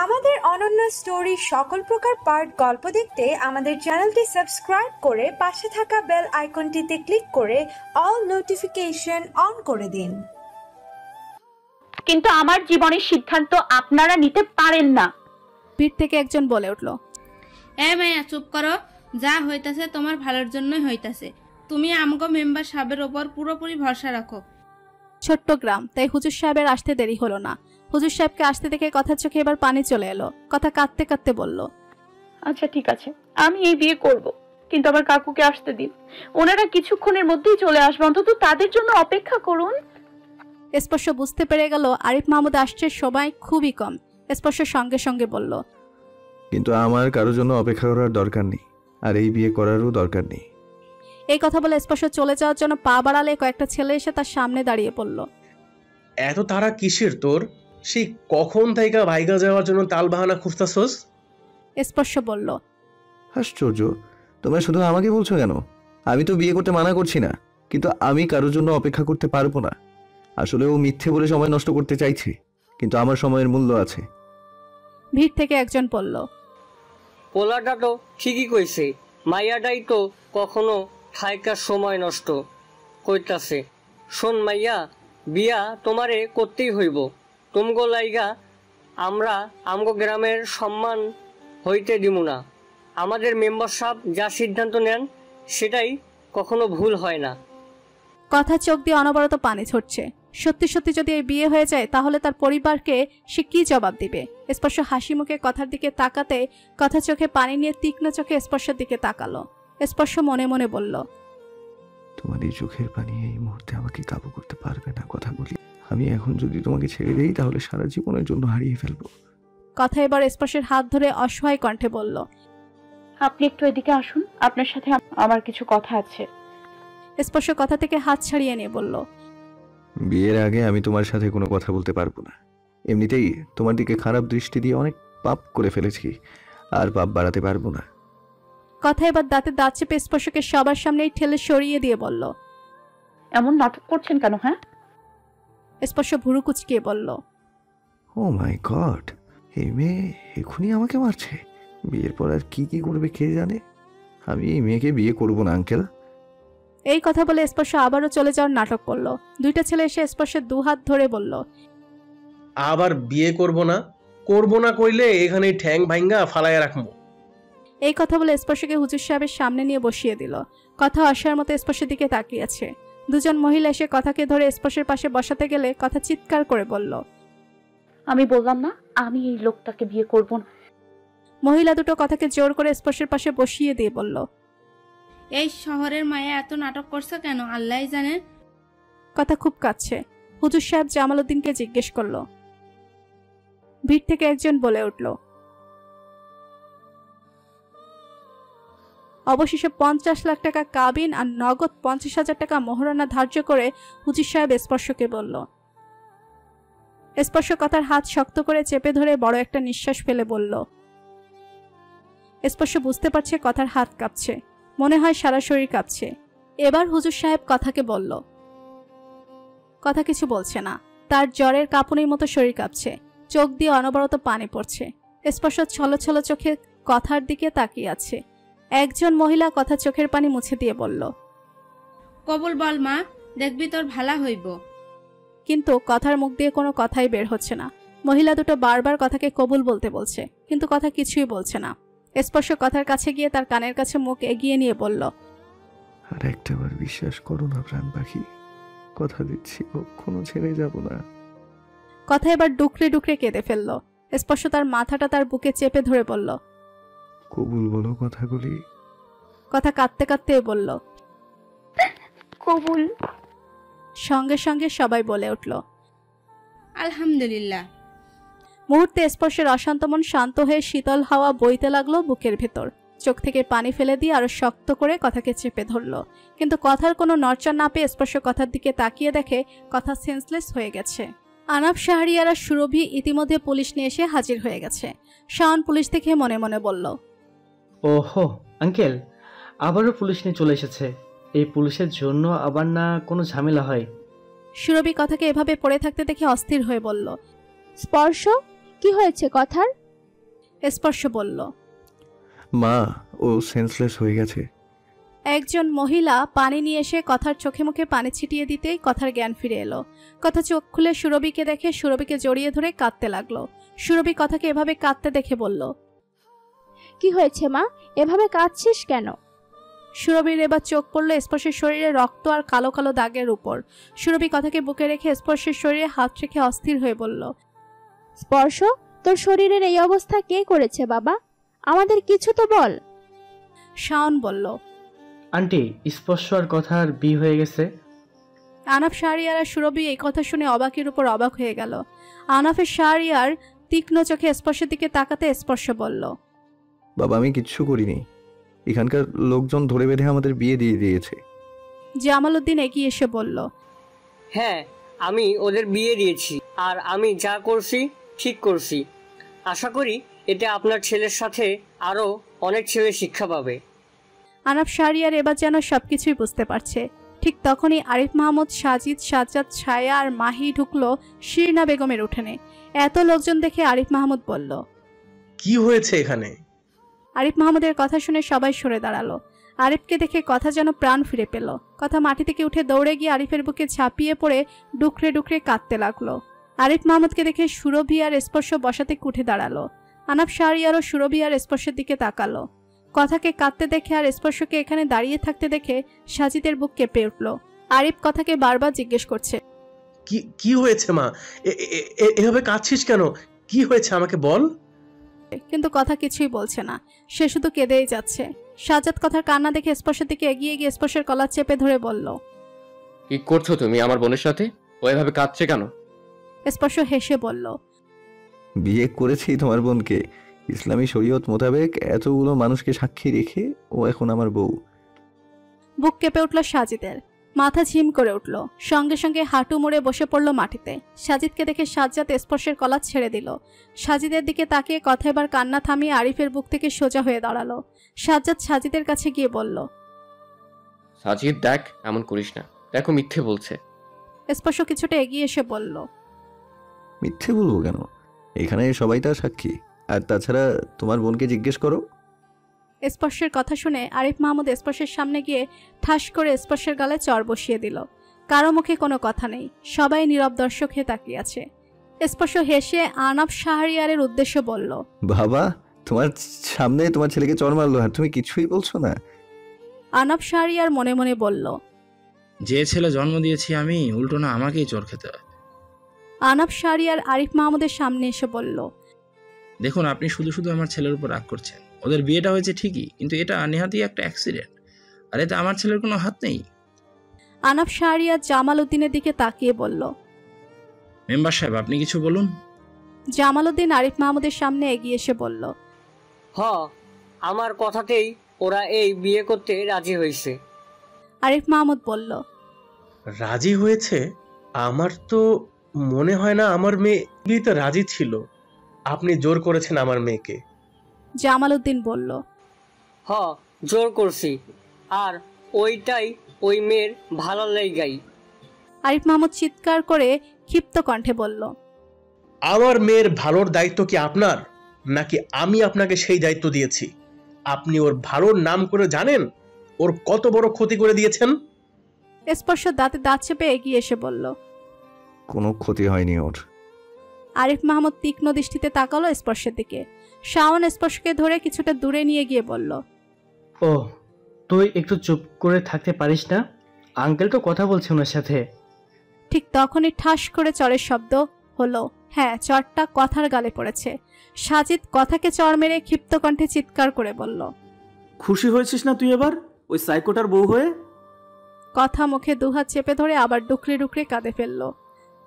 আমাদের অনন্য স্টোরি সকল প্রকার পার্ট গল্প দেখতে আমাদের চ্যানেলটি সাবস্ক্রাইব করে পাশে থাকা বেল আইকনটিতে ক্লিক করে অল নোটিফিকেশন অন করে দিন। কিন্তু আমার জীবনের সিদ্ধান্ত আপনারা নিতে পারেন না, পিঠ থেকে একজন বলে উঠল। মাইয়া চুপ করো, যা হইতাছে তোমার ভালোর জন্যই হইতাছে। তুমি আমগো মেম্বার সাহেবের ওপর পুরোপুরি ভরসা রাখো। ছোট্ট গ্রাম, তাই হুজুর সাহেবের আসতে দেরি হলো না। হুজুর সাহেবকে আসতে দেখে কথার চোখে এবার পানি চলে এলো। কথা কাঁদতে কাঁদতে বলল, আচ্ছা ঠিক আছে, আমি এই বিয়ে করব, কিন্তু আমার কাকুকে আসতে দিন। ওনারা কিছুক্ষণের মধ্যেই চলে আসবে, অন্তত তাদের জন্য অপেক্ষা করুন। স্পর্শ বুঝতে পেরে গেল আরিফ মাহমুদ আসছে সময় খুবই কম। স্পর্শ সঙ্গে সঙ্গে বলল, কিন্তু আমার কারোর জন্য অপেক্ষা করার দরকার নেই, আর এই বিয়ে করারও দরকার নেই। এই কথা বলে স্পর্শ চলে যাওয়ার জন্য পা বাড়ালে কয়েকটা ছেলে এসে তার সামনে দাঁড়িয়ে পড়ল। এত তারা কিসের তোর? সেই কখন থেকে ভাইগা যাওয়ার জন্য তাল বাহানা খুঁজতাছস? স্পর্শ বলল, আশ্চর্য, তোমরা শুধু আমাকে বলছো কেন? আমি তো বিয়ে করতে মানা করছি না, কিন্তু আমি কারোর জন্য অপেক্ষা করতে পারবো না। আসলে ও মিথ্যে বলে সময় নষ্ট করতে চাইছে, কিন্তু আমার সময়ের মূল্য আছে। ভিড় থেকে একজন বলল, পোলাটা তো ঠিকই কইছে, মাইয়াটাই তো কখনো থাইকার সময় নষ্ট কইতাছে। শোন মাইয়া, বিয়া তোমারে করতেই হইব। তুমগো লাইগা আমরা আমগো গ্রামের সম্মান হইতে দিমু না। আমাদের মেম্বার সাহেব যা সিদ্ধান্ত নেন সেটাই কখনো ভুল হয় না। কথা চোখ দিয়ে অনবরত পানি ছড়ছে। সত্যি সত্যি যদি এই বিয়ে হয়ে যায় তাহলে তার পরিবারকে সে কি জবাব দিবে? স্পর্শ হাসি মুখে কথার দিকে তাকাতে কথা চোখে পানি নিয়ে তীক্ষ্ণ চোখে স্পর্শের দিকে তাকালো। স্পর্শ মনে মনে বলল, তোমার এই চোখের পানি এই মুহূর্তে আমাকে কাবু করতে পারবে না। কথা বলি, আমি এখন যদি তোমাকে ছেড়ে দেই তাহলে সারা জীবনের জন্য হারিয়ে ফেলবো। কথা এবার স্পর্শের হাত ধরে অসহায় কণ্ঠে বলল, আপনি একটু এদিকে আসুন, আপনার সাথে আমার কিছু কথা আছে। স্পর্শ কথা থেকে হাত ছাড়িয়ে নিয়ে বলল, বিয়ের আগে আমি তোমার সাথে কোনো কথা বলতে পারবো না। এমনিতেই তোমার দিকে খারাপ দৃষ্টি দিয়ে অনেক পাপ করে ফেলেছি, আর পাপ বাড়াতে পারবো না। কথা এবার দাঁতে দাঁত চেপে স্পর্শকে সবার সামনেই ঠেলে সরিয়ে দিয়ে বলল, এমন নাটক করছেন কেন? হ্যাঁ? স্পর্শ ভুরু কুচকিয়ে বলল, ও মাই গড, এই মেয়ে এখনই আমাকে মারছে। বিয়ের পর আর কি কি করবে কে জানে। আমি এই মেয়েকে বিয়ে করবো না আঙ্কেল। এই কথা বলে স্পর্শ আবারও চলে যাওয়ার নাটক করলো। দুইটা ছেলে এসে স্পর্শের দুহাত ধরে বলল, আবার বিয়ে করব না কইলে এখানে ঠ্যাং ভাঙ্গা ফালাইয়া রাখবো। এই কথা বলে স্পর্শকে হুজুর সাহেবের সামনে নিয়ে বসিয়ে দিল। কথা অসহায়ের মতো স্পর্শের দিকে তাকিয়েছে। দুজন মহিলা এসে কথাকে ধরে স্পর্শের পাশে বসাতে গেলে কথা চিৎকার করে বলল, আমি বললাম না আমি এই লোকটাকে বিয়ে করব না। মহিলা দুটো কথাকে জোর করে স্পর্শের পাশে বসিয়ে দিয়ে বলল, এই শহরের মায়া এত নাটক করছে কেন আল্লাহই জানে। কথা খুব কাছে। হুজুর সাহেব জামালউদ্দিনকে জিজ্ঞেস করলো। ভিড় থেকে একজন বলে উঠল, অবশেষে 50 লাখ টাকা কাবিন আর নগদ 50,000 টাকা মোহরানা ধার্য করে হুজুর সাহেব স্পর্শকে বলল। স্পর্শ কথার হাত শক্ত করে চেপে ধরে বড় একটা নিঃশ্বাস ফেলে বলল। স্পর্শ বুঝতে পারছে কথার হাত কাঁপছে, মনে হয় সারা শরীর কাঁপছে। এবার হুজুর সাহেব কথাকে বলল। কথা কিছু বলছে না, তার জ্বরের কাঁপুনির মতো শরীর কাঁপছে, চোখ দিয়ে অনবরত পানি পড়ছে। স্পর্শ ছলছল চোখে কথার দিকে তাকিয়ে আছে। একজন মহিলা কথা চোখের পানি মুছে দিয়ে বলল, কবুল বল মা, দেখবি তোর ভালা হইব। কিন্তু কথার মুখ দিয়ে কোনো কথাই বের হচ্ছে না। মহিলা দুটো বারবার কথাকে কবুল বলতে বলছে, কিন্তু কথা কিছুই বলছে না। স্পর্শ কথার কাছে গিয়ে তার কানের কাছে মুখ এগিয়ে নিয়ে বলল, আর একটাবার বিশ্বাস করো না প্রাণ পাখি, কথা দিচ্ছি কখনো ছেড়ে যাব না। কথা এবার ডুকরে ডুকরে কেঁদে ফেলল। স্পর্শ তার মাথাটা তার বুকে চেপে ধরে বলল, কবুল বলো কথাগুলি। কথা কাঁদতে কাঁদতে বলল, কবুল। সঙ্গে সঙ্গে সবাই বলে উঠল, আলহামদুলিল্লাহ। মুহূর্তে স্পর্শের অশান্ত মন শান্ত হয়ে শীতল হাওয়া বইতে লাগলো বুকের ভেতর। চোখ থেকে পানি ফেলে দিয়ে আরো শক্ত করে কথাকে চেপে ধরলো, কিন্তু কথার কোনো নড়চড় না পেয়ে স্পর্শ কথার দিকে তাকিয়ে দেখে কথা সেন্সলেস হয়ে গেছে। আনাব শাহরিয়ারা সুরভি ইতিমধ্যে পুলিশ নিয়ে এসে হাজির হয়ে গেছে। শাওন পুলিশ দেখে মনে মনে বলল, ওহো আঙ্কেল, আবারও পুলিশ নিয়ে চলে এসেছে। এই পুলিশের জন্য আবার না কোনো ঝামেলা হয়। সুরভি কথাকে এভাবে পড়ে থাকতে দেখে অস্থির হয়ে বলল। স্পর্শ কি হয়েছে কথার? স্পর্শ বলল। মা, ও সেন্সলেস হয়ে গেছে। একজন মহিলা পানি নিয়ে এসে কথার চোখে মুখে পানি ছিটিয়ে দিতেই কথার জ্ঞান ফিরে এলো। কথা চোখ খুলে সুরভিকে দেখে সুরভিকে জড়িয়ে ধরে কাঁদতে লাগলো। সুরভি কথাকে এভাবে কাঁদতে দেখে বলল, কি হয়েছে মা, এভাবে কাঁদছিস কেন? সুরভির এবার চোখ পড়ল স্পর্শের শরীরে রক্ত আর কালো কালো দাগের উপর। সুরভি কথাকে বুকে রেখে স্পর্শের শরীরে হাত রেখে অস্থির হয়ে বলল, স্পর্শ, তোর শরীরের এই অবস্থা কে করেছে বাবা? আমাদের কিছু তো বল। শাওন বলল, আন্টি, স্পর্শ আর কথার বিয়ে হয়ে গেছে। আনাফ শাহরিয়ার আর সুরভি এই কথা শুনে অবাকের উপর অবাক হয়ে গেল। আনাফের শাহরিয়ার তীক্ষ্ণ চোখে স্পর্শের দিকে তাকাতে স্পর্শ বলল, বাবা, আমি কিচ্ছু করিনি। এখানকার লোকজন ধরে বেঁধে আমাদের বিয়ে দিয়ে দিয়েছে। জামাল উদ্দিন এগিয়ে এসে বলল, হ্যাঁ, আমি ওদের বিয়ে দিয়েছি, আর আমি যা করছি ঠিক করছি। আশা করি এতে আপনার ছেলের সাথে আরও অনেক ছেলে শিক্ষা পাবে। আনাফ শাহরিয়ার এবার যেন সবকিছুই বুঝতে পারছে। ঠিক তখনই আরিফ মাহমুদ, সাজিদ, সাজ্জাদ, ছায়া আর মাহি ঢুকলো শিরনা বেগমের উঠোনে। এত লোকজন দেখে আরিফ মাহমুদ বলল, কি হয়েছে এখানে? আরিফ মাহমুদের কথা শুনে সবাই সরে দাঁড়ালো। আরিফকে দেখে কথা যেন প্রাণ ফিরে পেল। কথা মাটি থেকে উঠে দৌড়ে গিয়ে আরিফের বুকে ঝাঁপিয়ে পড়ে ডুকরে ডুকরে কাঁদতে লাগলো। আরিফ মাহমুদকে দেখে সুরভি আর স্পর্শ বসা থেকে উঠে দাঁড়ালো। আনাফ শাহরিয়ারও সুরভি আর স্পর্শের দিকে তাকালো। কথাকে কাঁদতে দেখে আর স্পর্শকে এখানে দাঁড়িয়ে থাকতে দেখে সাজিদের বুক কেঁপে উঠল। আরিফ কথাকে বারবার জিজ্ঞেস করছে, কি হয়েছে মা? এভাবে কাঁদছিস কেন? কি হয়েছে আমাকে বল। কিন্তু কথা কিছুই বলছে না, সে শুধু কেঁদেই যাচ্ছে। সাজ্জাদ কথার কান্না দেখে স্পর্শের দিকে এগিয়ে গিয়ে স্পর্শের কলার চেপে ধরে বলল, কি করছো তুমি আমার বোনের সাথে? ও এভাবে কাঁদছে কেন? স্পর্শ হেসে বলল, বিয়ে করেছি তোমার বোনকে। ইসলামী শরীয়ত মোতাবেক এতগুলো মানুষকে সাক্ষী রেখে ও এখন আমার বউ। বুক কেঁপে উঠল সাজিদের, মাথা ঝিম করে উঠল। সঙ্গে সঙ্গে হাঁটু মুড়ে বসে পড়ল মাটিতে। সাজিদকে দেখে সাজ্জাদ স্পর্শের কলার ছেড়ে দিল। সাজিদের দিকে তাকিয়ে কথা এবার কান্না থামিয়ে আরিফের বুক থেকে সোজা হয়ে দাঁড়ালো। সাজ্জাদ সাজিদের কাছে গিয়ে বলল, সাজিদ দেখ, এমন করিস না, দেখো মিথ্যে বলছে। স্পর্শ কিছুটা এগিয়ে এসে বলল, মিথ্যে বলবো কেন? এখানে সবাই তার সাক্ষী। আর তাছাড়া তোমার বোনকে জিজ্ঞেস করো। স্পর্শের কথা শুনে আরিফ মাহমুদ স্পর্শের সামনে গিয়ে ঠাস করে স্পর্শের গালে চর বসিয়ে দিল। কারো মুখে কোনো কথা নেই, সবাই নীরব দর্শক হয়ে তাকিয়ে আছে। স্পর্শ হেসে আনাফ শাহরিয়ারের উদ্দেশ্য বলল, বাবা, তোমার সামনে তোমার ছেলেকে চর মারলো আর তুমি কিছুই বলছো না। আনাফ শাহরিয়ার মনে মনে বলল, যে ছেলে জন্ম দিয়েছি আমি, উল্টো না আমাকেই চোর খেতে হয়। আনাফ শাহরিয়ার আরিফ মাহমুদের সামনে এসে বলল, দেখুন, আপনি শুধু শুধু আমার ছেলের উপর রাগ করছেন। ওদের বিয়েটা হয়েছে ঠিকই, কিন্তু এটা নেহাতি একটা অ্যাক্সিডেন্ট, আর এতে আমার ছেলের কোনো হাত নেই। আনাফ শাহরিয়ার জামাল উদ্দিনের দিকে তাকিয়ে বলল, মেম্বার সাহেব, আপনি কিছু বলুন। জামাল উদ্দিন আরিফ মাহমুদের সামনে এগিয়ে এসে বলল, আমার কথাতেই ওরা এই বিয়ে করতে রাজি হয়েছে। আরিফ মাহমুদ বলল, রাজি হয়েছে? আমার তো মনে হয় না আমার মেয়ে বিয়েতে রাজি ছিল। আপনি জোর করেছেন আমার মেয়েকে। জামাল উদ্দিন বলল, জোর করছি, আর ওইটাই ওই মেয়ের ভালো লাগাই। আরিফ মাহমুদ চিৎকার করে ক্ষিপ্ত কণ্ঠে বলল, আমার মেয়ের ভালোর দায়িত্ব কি আপনার, নাকি আমি আপনাকে সেই দায়িত্ব দিয়েছি? আপনি ওর ভালোর নাম করে জানেন ওর কত বড় ক্ষতি করে দিয়েছেন? স্পর্শ দাঁতে দাঁত চেপে এগিয়ে এসে বলল, কোনো ক্ষতি হয়নি ওর। আরিফ মাহমুদ তীক্ষ্ণ দৃষ্টিতে তাকালো স্পর্শের দিকে। শাওন স্পর্শকে ধরে কিছুটা দূরে নিয়ে গিয়ে বলল, ও, তুই একটু চুপ করে থাকতে পারিস না? আঙ্কেল তো কথা বলছে ওনার সাথে। ঠিক তখনই ঠাস করে চরের শব্দ হলো। হ্যাঁ, চরটা কথার গালে পড়েছে। সাজিদ কথাকে চর মেরে ক্ষিপ্ত কণ্ঠে চিৎকার করে বলল, খুশি হয়েছিস না তুই এবার ওই সাইকোটার বউ হয়ে? কথা মুখে দুহাত চেপে ধরে আবার ডুকরে ডুকরে কাঁদে ফেলল।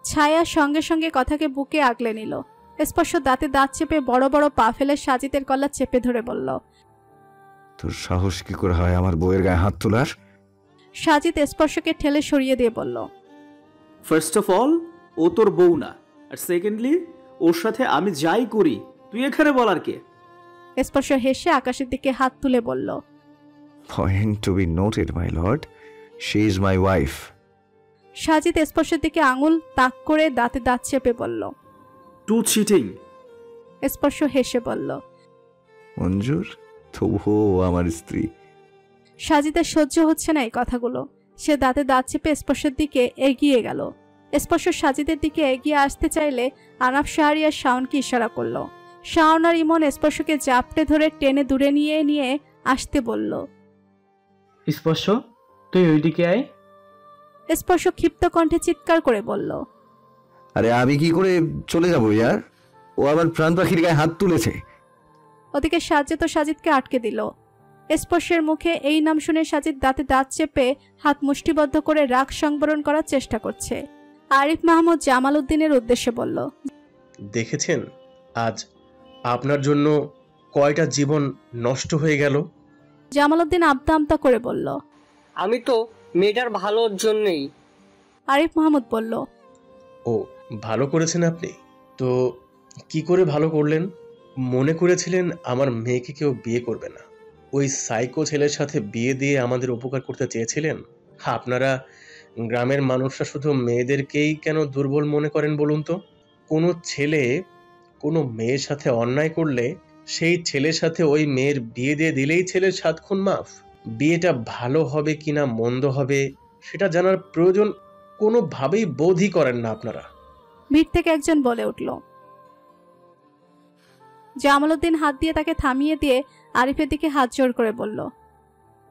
ছায়া সঙ্গে সঙ্গে কথাকে বুকে আগলে নিল। স্পর্শ দাঁতে দাঁত চেপে বড় বড় পা ফেলে সাজিদের গলা চেপে ধরে বলল, তোর সাহস কি করে হয় আমার বউয়ের গায়ে হাত তোলার? সাজিদ স্পর্শকে ঠেলে সরিয়ে দিয়ে বলল, ফার্স্ট অফ অল, ও তোর বউ না, আর সেকেন্ডলি ওর সাথে আমি যাই করি তুই এখানে বলার কে? স্পর্শ হেসে আকাশের দিকে হাত তুলে বলল, point to be noted my lord, she is my wife. Sajid স্পর্শের দিকে আঙুল তাক করে দাঁতে দাঁত চেপে বলল, টু চিটিং। স্পর্শ হেসে বলল, মঞ্জুর, তবুও আমার স্ত্রী। সাজিদের সহ্য হচ্ছে না এই কথাগুলো। সে দাঁতে দাঁত চেপে স্পর্শের দিকে এগিয়ে গেল। স্পর্শ সাজিদের দিকে এগিয়ে আসতে চাইলে আনাফ শাহরিয়ার শাওনকে ইশারা করলো। শাওন আর ইমন স্পর্শকে জাপটে ধরে টেনে দূরে নিয়ে আসতে বলল। স্পর্শ, তুই ওইদিকে আয়। স্পর্শ ক্ষিপ্ত কণ্ঠে চিৎকার করে বলল, আরে আমি কি করে চলে যাবো ইয়ার? ও আবার প্রাণ পাখির গায়ে হাত তুলেছে। ওদিকে সাজ্জাদ ও সাজিদকে আটকে দিল। স্পর্শের মুখে এই নাম শুনে সাজিদ দাঁতে দাঁত চেপে হাত মুষ্টিবদ্ধ করে রাগ সংবরণ করার চেষ্টা করছে। আরিফ মাহমুদ জামাল উদ্দিনের উদ্দেশ্যে বলল, দেখেছেন আজ আপনার জন্য কয়টা জীবন নষ্ট হয়ে গেল? জামাল উদ্দিন আমতা আমতা করে বলল, আমি তো মেয়েটার ভালোর জন্যই। আরিফ মাহমুদ বলল, ও ভালো করেছেন আপনি। তো কি করে ভালো করলেন? মনে করেছিলেন আমার মেয়েকে কেউ বিয়ে করবে না, ওই সাইকো ছেলের সাথে বিয়ে দিয়ে আমাদের উপকার করতে চেয়েছিলেন? আপনারা গ্রামের মানুষরা শুধু মেয়েদেরকেই কেন দুর্বল মনে করেন বলুন তো? কোনো ছেলে কোনো মেয়ের সাথে অন্যায় করলে সেই ছেলের সাথে ওই মেয়ের বিয়ে দিয়ে দিলেই ছেলের 7 খুন মাফ। বিয়েটা ভালো হবে কিনা মন্দ হবে সেটা জানার প্রয়োজন কোনোভাবেই বোধই করেন না আপনারা। ভিড় থেকে একজন বলে উঠল। জামাল উদ্দিন হাত দিয়ে তাকে থামিয়ে দিয়ে আরিফের দিকে হাত জোর করে বলল,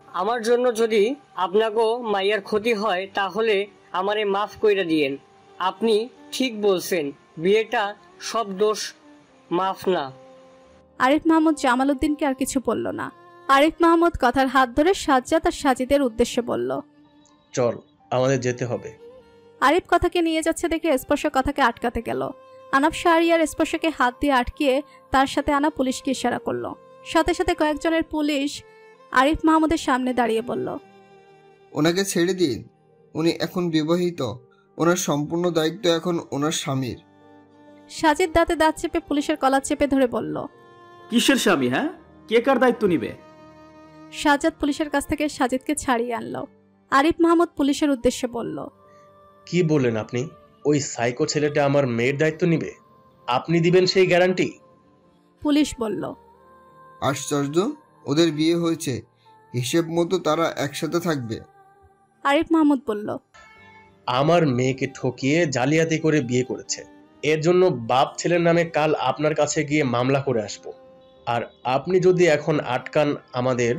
আমার জন্য যদি আপনাকেও মাইয়ার ক্ষতি হয় তাহলে আমারে মাফ কইরা দিয়েন। আপনি ঠিক বলছেন, বিয়েটা সব দোষ মাফ না। আরিফ মাহমুদ জামাল উদ্দিনকে আর কিছু বলল না। আরিফ মাহমুদ কথার হাত ধরে সাজ্জাদ আর সাজিদের উদ্দেশ্যে বলল, চল আমাদের যেতে হবে। আরিফ কথাকে নিয়ে যাচ্ছে দেখে স্পর্শ কথাকে আটকাতে গেল। আনাফ শাহরিয়ার স্পর্শকে হাত দিয়ে আটকিয়ে তার সাথে আনা পুলিশকে ইশারা করলো। সাথে সাথে কয়েকজনের পুলিশ আরিফ মাহমুদের সামনে দাঁড়িয়ে বলল, ওনাকে ছেড়ে দিন, উনি এখন বিবাহিত, ওনার সম্পূর্ণ দায়িত্ব এখন ওনার স্বামীর। সাজিদ দাঁতে দাঁত চেপে পুলিশের কলার চেপে ধরে বলল, কিসের স্বামী? হ্যাঁ, কে কার দায়িত্ব নিবে? সাজ্জাদ পুলিশের কাছ থেকে সাজিদকে ছাড়িয়ে আনলো। আরিফ মাহমুদ পুলিশের উদ্দেশ্যে বলল, কি বললেন আপনি? ওই সাইকো ছেলেটা আমার মেয়ের দায়িত্ব নিবে? আপনি দিবেন সেই গ্যারান্টি? পুলিশ বলল, আশ্চর্য, ওদের বিয়ে হয়েছে, হিসেব মতো তারা একসাথে থাকবে। আরিফ মাহমুদ বলল, আমার মেয়েকে ঠকিয়ে জালিয়াতি করে বিয়ে করেছে, এর জন্য বাপ ছেলের নামে কাল আপনার কাছে গিয়ে মামলা করে আসব। আর আপনি যদি এখন আটকান আমাদের,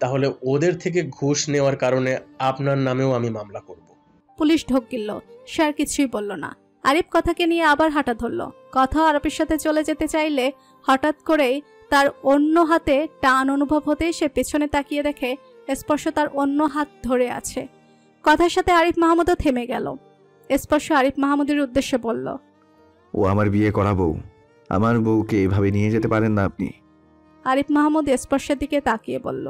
তাহলে ওদের থেকে ঘুষ নেওয়ার কারণে আপনার নামেও আমি মামলা করব। পুলিশ ঢোক গিলল। সে আর কিছুই বলল না। আরিফ কথাকে নিয়ে আবার হাঁটা ধরল। কথা আরবের সাথে চলে যেতে চাইলে হঠাৎ করেই তার অন্য হাতে টান অনুভব হতে সে পেছনে তাকিয়ে দেখে স্পর্শ তার অন্য হাত ধরে আছে। কথার সাথে আরিফ মাহমুদও থেমে গেল। স্পর্শ আরিফ মাহমুদের উদ্দেশ্যে বলল, ও আমার বিয়ে করা বউ, আমার বউকে এভাবে নিয়ে যেতে পারেন না আপনি। আরিফ মাহমুদ স্পর্শের দিকে তাকিয়ে বলল,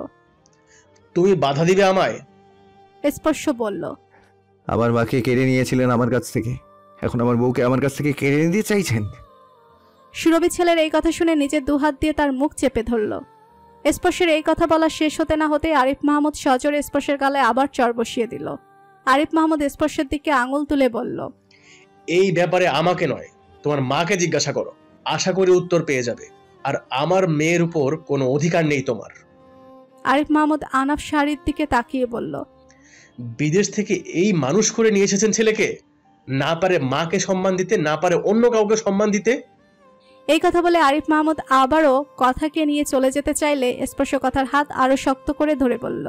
তুমি বাধা দিবে আমায়? স্পর্শ বলল, আমার মাকে কেড়ে নিয়েছিলেন আমার কাছ থেকে, এখন আমার বউকে আমার কাছ থেকে কেড়ে নিতে চাইছেন? সুরভি ছেলের এই কথা শুনে নিজের দুহাত দিয়ে তার মুখ চেপে ধরল। স্পর্শের এই কথা বলা শেষ হতে না হতে আরিফ মাহমুদ সজোরে স্পর্শের গালে আবার চর বসিয়ে দিল। আরিফ মাহমুদ স্পর্শের দিকে আঙুল তুলে বলল, এই ব্যাপারে আমাকে নয়, তোমার মাকে জিজ্ঞাসা করো, আশা করি উত্তর পেয়ে যাবে। আর আমার মেয়ের উপর কোনো অধিকার নেই তোমার। আরিফ মাহমুদ আনাফ শাহরির দিকে তাকিয়ে বলল, বিদেশ থেকে এই মানুষ করে নিয়ে এসেছেন ছেলেকে, না পারে মাকে সম্মান দিতে, না পারে অন্য কাউকে সম্মান দিতে। এই কথা বলে আরিফ মাহমুদ আবারও কথাকে নিয়ে চলে যেতে চাইলে স্পর্শ কথার হাত আরো শক্ত করে ধরে বলল,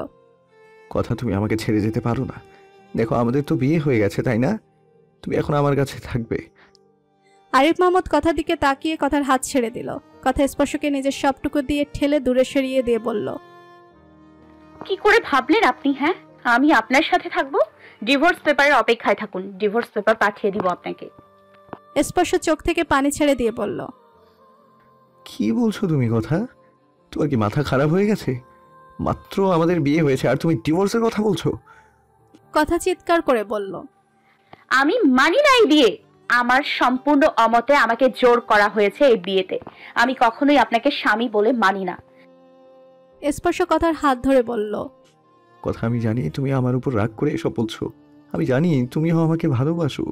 কথা, তুমি আমাকে ছেড়ে যেতে পারো না। দেখো, আমাদের তো বিয়ে হয়ে গেছে, তাই না? তুমি এখন আমার কাছে থাকবে। আরিফ মাহমুদ কথার দিকে তাকিয়ে কথার হাত ছেড়ে দিল। কথা স্পর্শকে নিজের সবটুকু দিয়ে ঠেলে দূরে সরিয়ে দিয়ে বলল, কি করে ভাবলেন আপনি? হ্যাঁ, আমি আপনার সাথে থাকবো? ডিভোর্স পেপারের অপেক্ষায় থাকুন, ডিভোর্স পেপার পাঠিয়ে দিব আপনাকে। স্পর্শ চোখ থেকে পানি ছেড়ে দিয়ে বলল, কি বলছো তুমি? কথা, তোমার কি মাথা খারাপ হয়ে গেছে? মাত্র আমাদের বিয়ে হয়েছে আর তুমি ডিভোর্সের কথা বলছো? কথা চিৎকার করে বলল, আমি মানি না এই বিয়ে। আমার সম্পূর্ণ অমতে আমাকে জোর করা হয়েছে এই বিয়েতে। আমি কখনোই আপনাকে স্বামী বলে মানি না। স্পর্শ কথার হাত ধরে বলল, কথা, আমি জানি তুমি আমার উপর রাগ করে এসব বলছো। আমি জানি তুমিও আমাকে ভালোবাসো।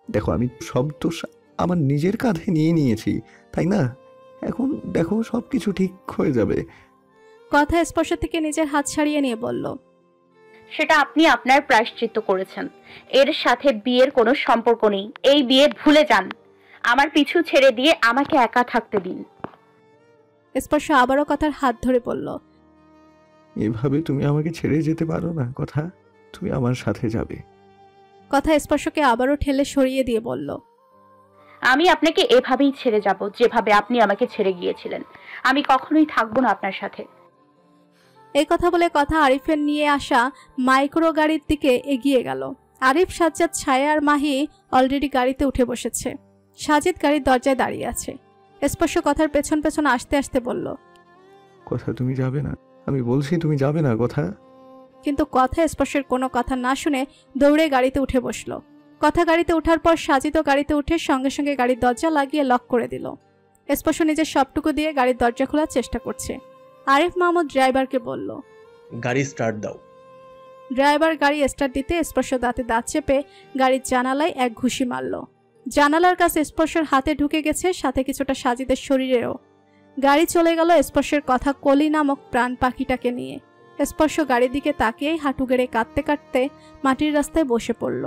দেখো, আমি সব দোষ আমার নিজের কাঁধে নিয়ে নিয়েছি, তাই না? এখন দেখো, সব কিছু ঠিক হয়ে যাবে। কথা স্পর্শ থেকে নিজের হাত ছাড়িয়ে নিয়ে বলল, সেটা আপনি আপনার প্রায়শ্চিত্ত করেছেন। এর সাথে বিয়ের কোনো সম্পর্ক নেই। এই বিয়ে ভুলে যান। আমার পিছু ছেড়ে দিয়ে আমাকে একা থাকতে দিন। স্পর্শ আবারও কথার হাত ধরে বলল, এভাবে তুমি আমাকে ছেড়ে যেতে পারো না। কথা, তুমি আমার সাথে যাবে। কথা স্পর্শকে আবারও ঠেলে সরিয়ে দিয়ে বলল, আমি আপনাকে এভাবেই ছেড়ে যাব, যেভাবে আপনি আমাকে ছেড়ে গিয়েছিলেন। আমি কখনোই থাকবো না আপনার সাথে। এই কথা বলে কথা আরিফের নিয়ে আসা মাইক্রো গাড়ির দিকে এগিয়ে গেল। আরিফ, সাজ্জাদ, ছায়া আর মাহি অলরেডি গাড়িতে উঠে বসেছে। সাজিদ গাড়ির দরজায় দাঁড়িয়ে আছে। স্পর্শ কথার পেছন পেছন আসতে আসতে বলল, কথা, তুমি যাবে না? আমি বলছি তুমি যাবে না কথা। কিন্তু কথা স্পর্শের কোনো কথা না শুনে দৌড়ে গাড়িতে উঠে বসলো। কথা গাড়িতে ওঠার পর সাজিদও গাড়িতে উঠে সঙ্গে সঙ্গে গাড়ির দরজা লাগিয়ে লক করে দিল। স্পর্শ নিজের সবটুকু দিয়ে গাড়ির দরজা খোলার চেষ্টা করছে। আরিফ মাহমুদ ড্রাইভারকে বলল, গাড়ি স্টার্ট দাও। ড্রাইভার গাড়ি স্টার্ট দিতে স্পর্শ দাঁতে দাঁত চেপে গাড়ির জানালায় এক ঘুষি মারল। জানালার কাছে স্পর্শের হাতে ঢুকে গেছে, সাথে কিছুটা সাজিদের শরীরেও। গাড়ি চলে গেল স্পর্শের কথা কলি নামক প্রাণ পাখিটাকে নিয়ে। স্পর্শ গাড়ির দিকে তাকিয়েই হাঁটু গেড়ে কাঁদতে কাঁদতে মাটির রাস্তায় বসে পড়ল।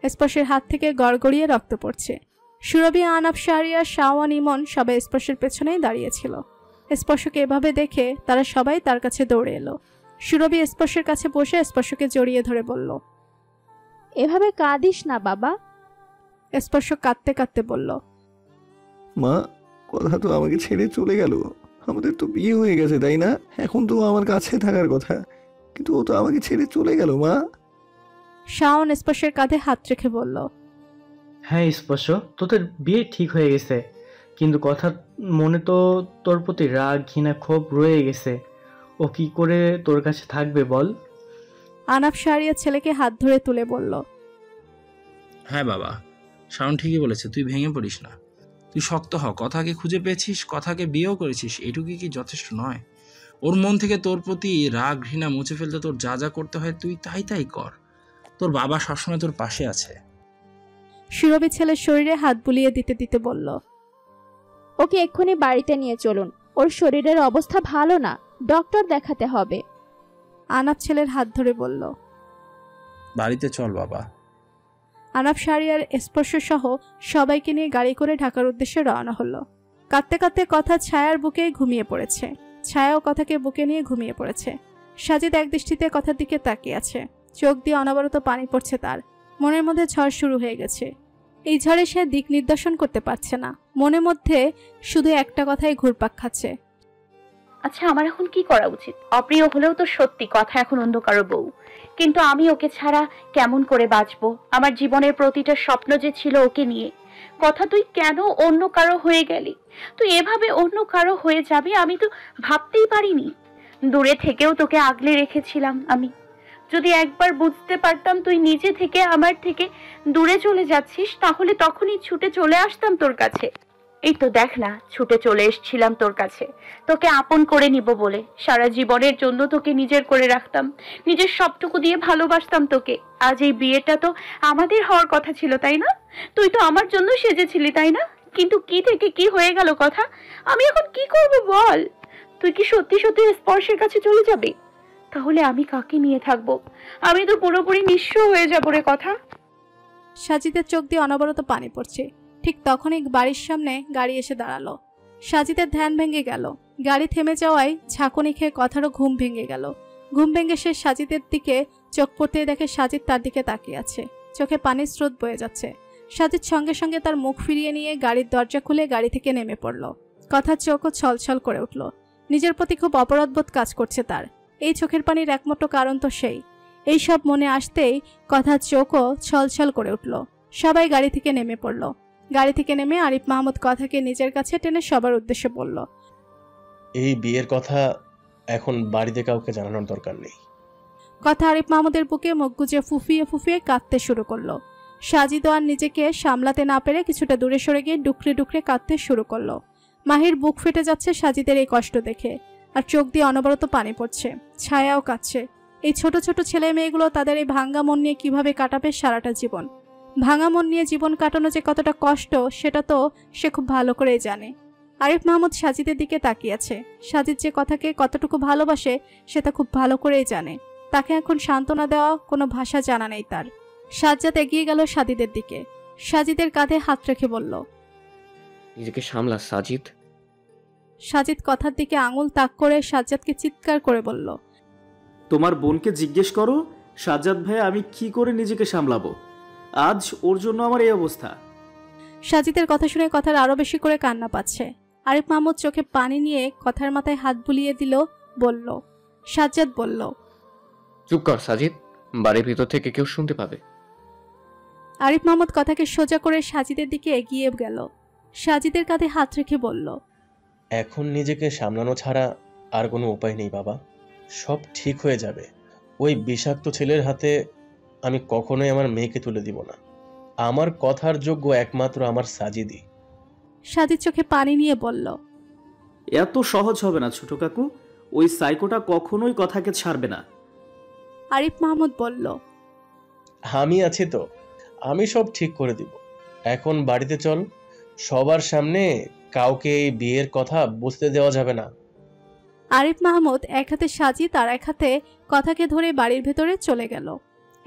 স্পর্শের হাত থেকে গড়গড়িয়ে রক্ত পড়ছে। সুরভি, আনাফ, শাহরিয়ার, শাওন, ইমন সবাই স্পর্শের পেছনেই দাঁড়িয়েছিল। স্পর্শকে এভাবে দেখে তারা সবাই তার কাছে দৌড়ে এলো। সুরভি স্পর্শের কাছে বসে স্পর্শকে জড়িয়ে ধরে বলল, এভাবে কাঁদিস না বাবা। স্পর্শ কাঁদতে কাঁদতে বলল, মা, কথা তো আমাকে ছেড়ে চলে গেল। আমাদের তো বিয়ে হয়ে গেছে, তাই না? এখন তো আমার কাছে থাকার কথা, কিন্তু ও তো আমাকে ছেড়ে চলে গেল। মা। শাওন স্পর্শের কাঁধে হাত রেখে বলল, হ্যাঁ স্পর্শ, তোদের বিয়ে ঠিক হয়ে গেছে, কিন্তু কথা মনে তো তোর প্রতি রাগ, ঘৃণা, ক্ষোভ রয়ে গেছে। ও কি করে তোর কাছে থাকবে বল? আনাফ শাহরিয়ার ছেলেকে হাত ধরে তুলে বলল, হ্যাঁ বাবা, শাওন ঠিকই বলেছে, তুই ভেঙে পড়িস না। তুই শক্ত হ। কথাকে খুঁজে পেয়েছিস, কথাকে বিয়েও করেছিস, এটুকুই কি যথেষ্ট নয়? ওর মন থেকে তোর প্রতি রাগ, ঘৃণা মুছে ফেলতে তোর যা যা করতে হয় তুই তাই তাই কর। তোর বাবা সবসময় তোর পাশে আছে। সুরভি ছেলের শরীরে হাত বুলিয়ে দিতে দিতে বলল, ওকে এক্ষুনি বাড়িতে নিয়ে চলুন। ওর শরীরের অবস্থা ভালো না, ডক্টর দেখাতে হবে। আনাফ ছেলের হাত ধরে বলল, বাড়িতে চল বাবা। আনাফ, শাহরিয়ার, স্পর্শ সহ সবাইকে নিয়ে গাড়ি করে ঢাকার উদ্দেশ্যে রওনা হলো। কাঁদতে কাঁদতে কথা ছায়ার বুকেই ঘুমিয়ে পড়েছে। ছায়াও কথাকে বুকে নিয়ে ঘুমিয়ে পড়েছে। সাজিদ একদৃষ্টিতে কথার দিকে তাকিয়ে আছে। চোখ দিয়ে অনবরত পানি পড়ছে তার। মনের মধ্যে ঝড় শুরু হয়ে গেছে। এই ঝড়ে সে দিক নির্দেশন করতে পারছে না। মনের মধ্যে শুধু একটা কথাই ঘুরপাক খাচ্ছে, আচ্ছা, আমার এখন কি করা উচিত? অপ্রিয় হলেও তো সত্যি কথা এখন অন্য কারো বউ, কিন্তু আমি ওকে ছাড়া কেমন করে বাঁচবো? আমার জীবনের প্রতিটা স্বপ্ন যে ছিল ওকে নিয়ে। কথা, তুই কেন অন্য কারো হয়ে গেলি? তুই এভাবে অন্য কারো হয়ে যাবি আমি তো ভাবতেই পারিনি। দূরে থেকেও তোকে আগলে রেখেছিলাম আমি। যদি একবার বুঝতে পারতাম তুই নিজে থেকে আমার থেকে দূরে চলে যাচ্ছিস, তাহলে তখনই ছুটে চলে আসতাম তোর কাছে। এই তো দেখ না, ছুটে চলে এসেছিলাম তোর কাছে, তোকে আপন করে নিব বলে। সারা জীবনের জন্য তোকে নিজের করে রাখতাম, নিজের সবটুকু দিয়ে ভালোবাসতাম তোকে। আজ এই বিয়েটা তো আমাদের হওয়ার কথা ছিল, তাই না? তুই তো আমার জন্য সেজেছিলি, তাই না? কিন্তু কি থেকে কি হয়ে গেল কথা? আমি এখন কি করব বল? তুই কি সত্যি সত্যি স্পর্শের কাছে চলে যাবি? তাহলে আমি কাকে নিয়ে থাকবো? আমি তো পুরোপুরি নিঃস্ব হয়ে যাবো রে কথা। সাজিদের চোখ দিয়ে অনবরত পানি পড়ছে। ঠিক তখনই বাড়ির সামনে গাড়ি এসে দাঁড়ালো। সাজিদের ধ্যান ভেঙে গেল। গাড়ি থেমে যাওয়ায় ঝাঁকুনি খেয়ে কথারও ঘুম ভেঙে গেল। ঘুম ভেঙে সে সাজিদের দিকে চোখ পড়তে দেখে সাজিদ তার দিকে তাকিয়ে আছে। চোখে পানির স্রোত বয়ে যাচ্ছে। সাজিদ সঙ্গে সঙ্গে তার মুখ ফিরিয়ে নিয়ে গাড়ির দরজা খুলে গাড়ি থেকে নেমে পড়ল। কথার চোখও ছলছল করে উঠল। নিজের প্রতি খুব অপরাধবোধ কাজ করছে তার। এই চোখের পানির একমাত্র কারণ তো সেই। এই সব মনে আসতেই কথার চোখও ছলছল করে উঠল। সবাই গাড়ি থেকে নেমে পড়ল। গাড়ি থেকে নেমে আরিফ মাহমুদ কথাকে নিজের কাছে টেনে সবার উদ্দেশ্যে বলল, এই বিয়ের কথা এখন বাড়িতে কাউকে জানানোর দরকার নেই। কথা আরিফ মাহমুদের বুকে মুখ গুজে ফুফিয়ে ফুফিয়ে কাঁদতে শুরু করলো। সাজিদ আর নিজেকে সামলাতে না পেরে কিছুটা দূরে সরে গিয়ে ডুকরে ডুকরে কাঁদতে শুরু করলো। মাহির বুক ফেটে যাচ্ছে সাজিদের এই কষ্ট দেখে, আর চোখ দিয়ে অনবরত পানি পড়ছে। ছায়াও কাঁদছে। এই ছোট ছোট ছেলে মেয়েগুলো তাদের এই ভাঙ্গা মন নিয়ে কিভাবে কাটাবে সারাটা জীবন। ভাঙা মন নিয়ে জীবন কাটানো যে কতটা কষ্ট সেটা তো সে খুব ভালো করেই জানে। আরিফ মাহমুদ সাজিদের দিকে তাকিয়েছে। সাজিদ যে কথাকে কতটুকু ভালোবাসে সেটা খুব ভালো করেই জানে। তাকে এখন সান্ত্বনা দেওয়া কোনো ভাষা জানা নেই তার। সাজ্জাদ এগিয়ে গেল সাজিদের দিকে। সাজিদের কাঁধে হাত রেখে বলল, নিজেকে সামলা সাজিদ। সাজিদ কথার দিকে আঙুল তাক করে সাজ্জাদকে চিৎকার করে বলল, তোমার বোনকে জিজ্ঞেস করো সাজ্জাদ ভাই আমি কি করে নিজেকে সামলাবো। আজ ওর জন্য আমার এই অবস্থা। সাজিদের কথা শুনে কথার আরো বেশি করে কান্না পাচ্ছে। আরিফ মাহমুদ চোখে পানি নিয়ে কথার মাথায় হাত বুলিয়ে দিল, বলল। সাজ্জাদ বলল, চুপ কর সাজিদ, বাড়ির ভিতর থেকে কেউ শুনতে পাবে। আরিফ মাহমুদ কথাকে সোজা করে সাজিদের দিকে এগিয়ে গেল। সাজিদের কাঁধে হাত রেখে বলল, এখন নিজেকে সামলানো ছাড়া আর কোনো উপায় নেই বাবা, সব ঠিক হয়ে যাবে। ওই বিষাক্ত ছেলের হাতে আমি কখনোই আমার মেয়েকে তুলে দিব না। আমার কথার যোগ্য একমাত্র আমার সাজিদই। সাজিদ চোখে পানি নিয়ে বলল, এত সহজ হবে না ছোট কাকু, ওই সাইকোটা কখনোই কথাকে ছাড়বে না। আরিফ মাহমুদ বলল, আমি আছি তো, আমি সব ঠিক করে দিব। এখন বাড়িতে চল, সবার সামনে কাউকে এই বিয়ের কথা বুঝতে দেওয়া যাবে না। আরিফ মাহমুদ এক হাতে সাজিদ আর এক হাতে কথাকে ধরে বাড়ির ভেতরে চলে গেল।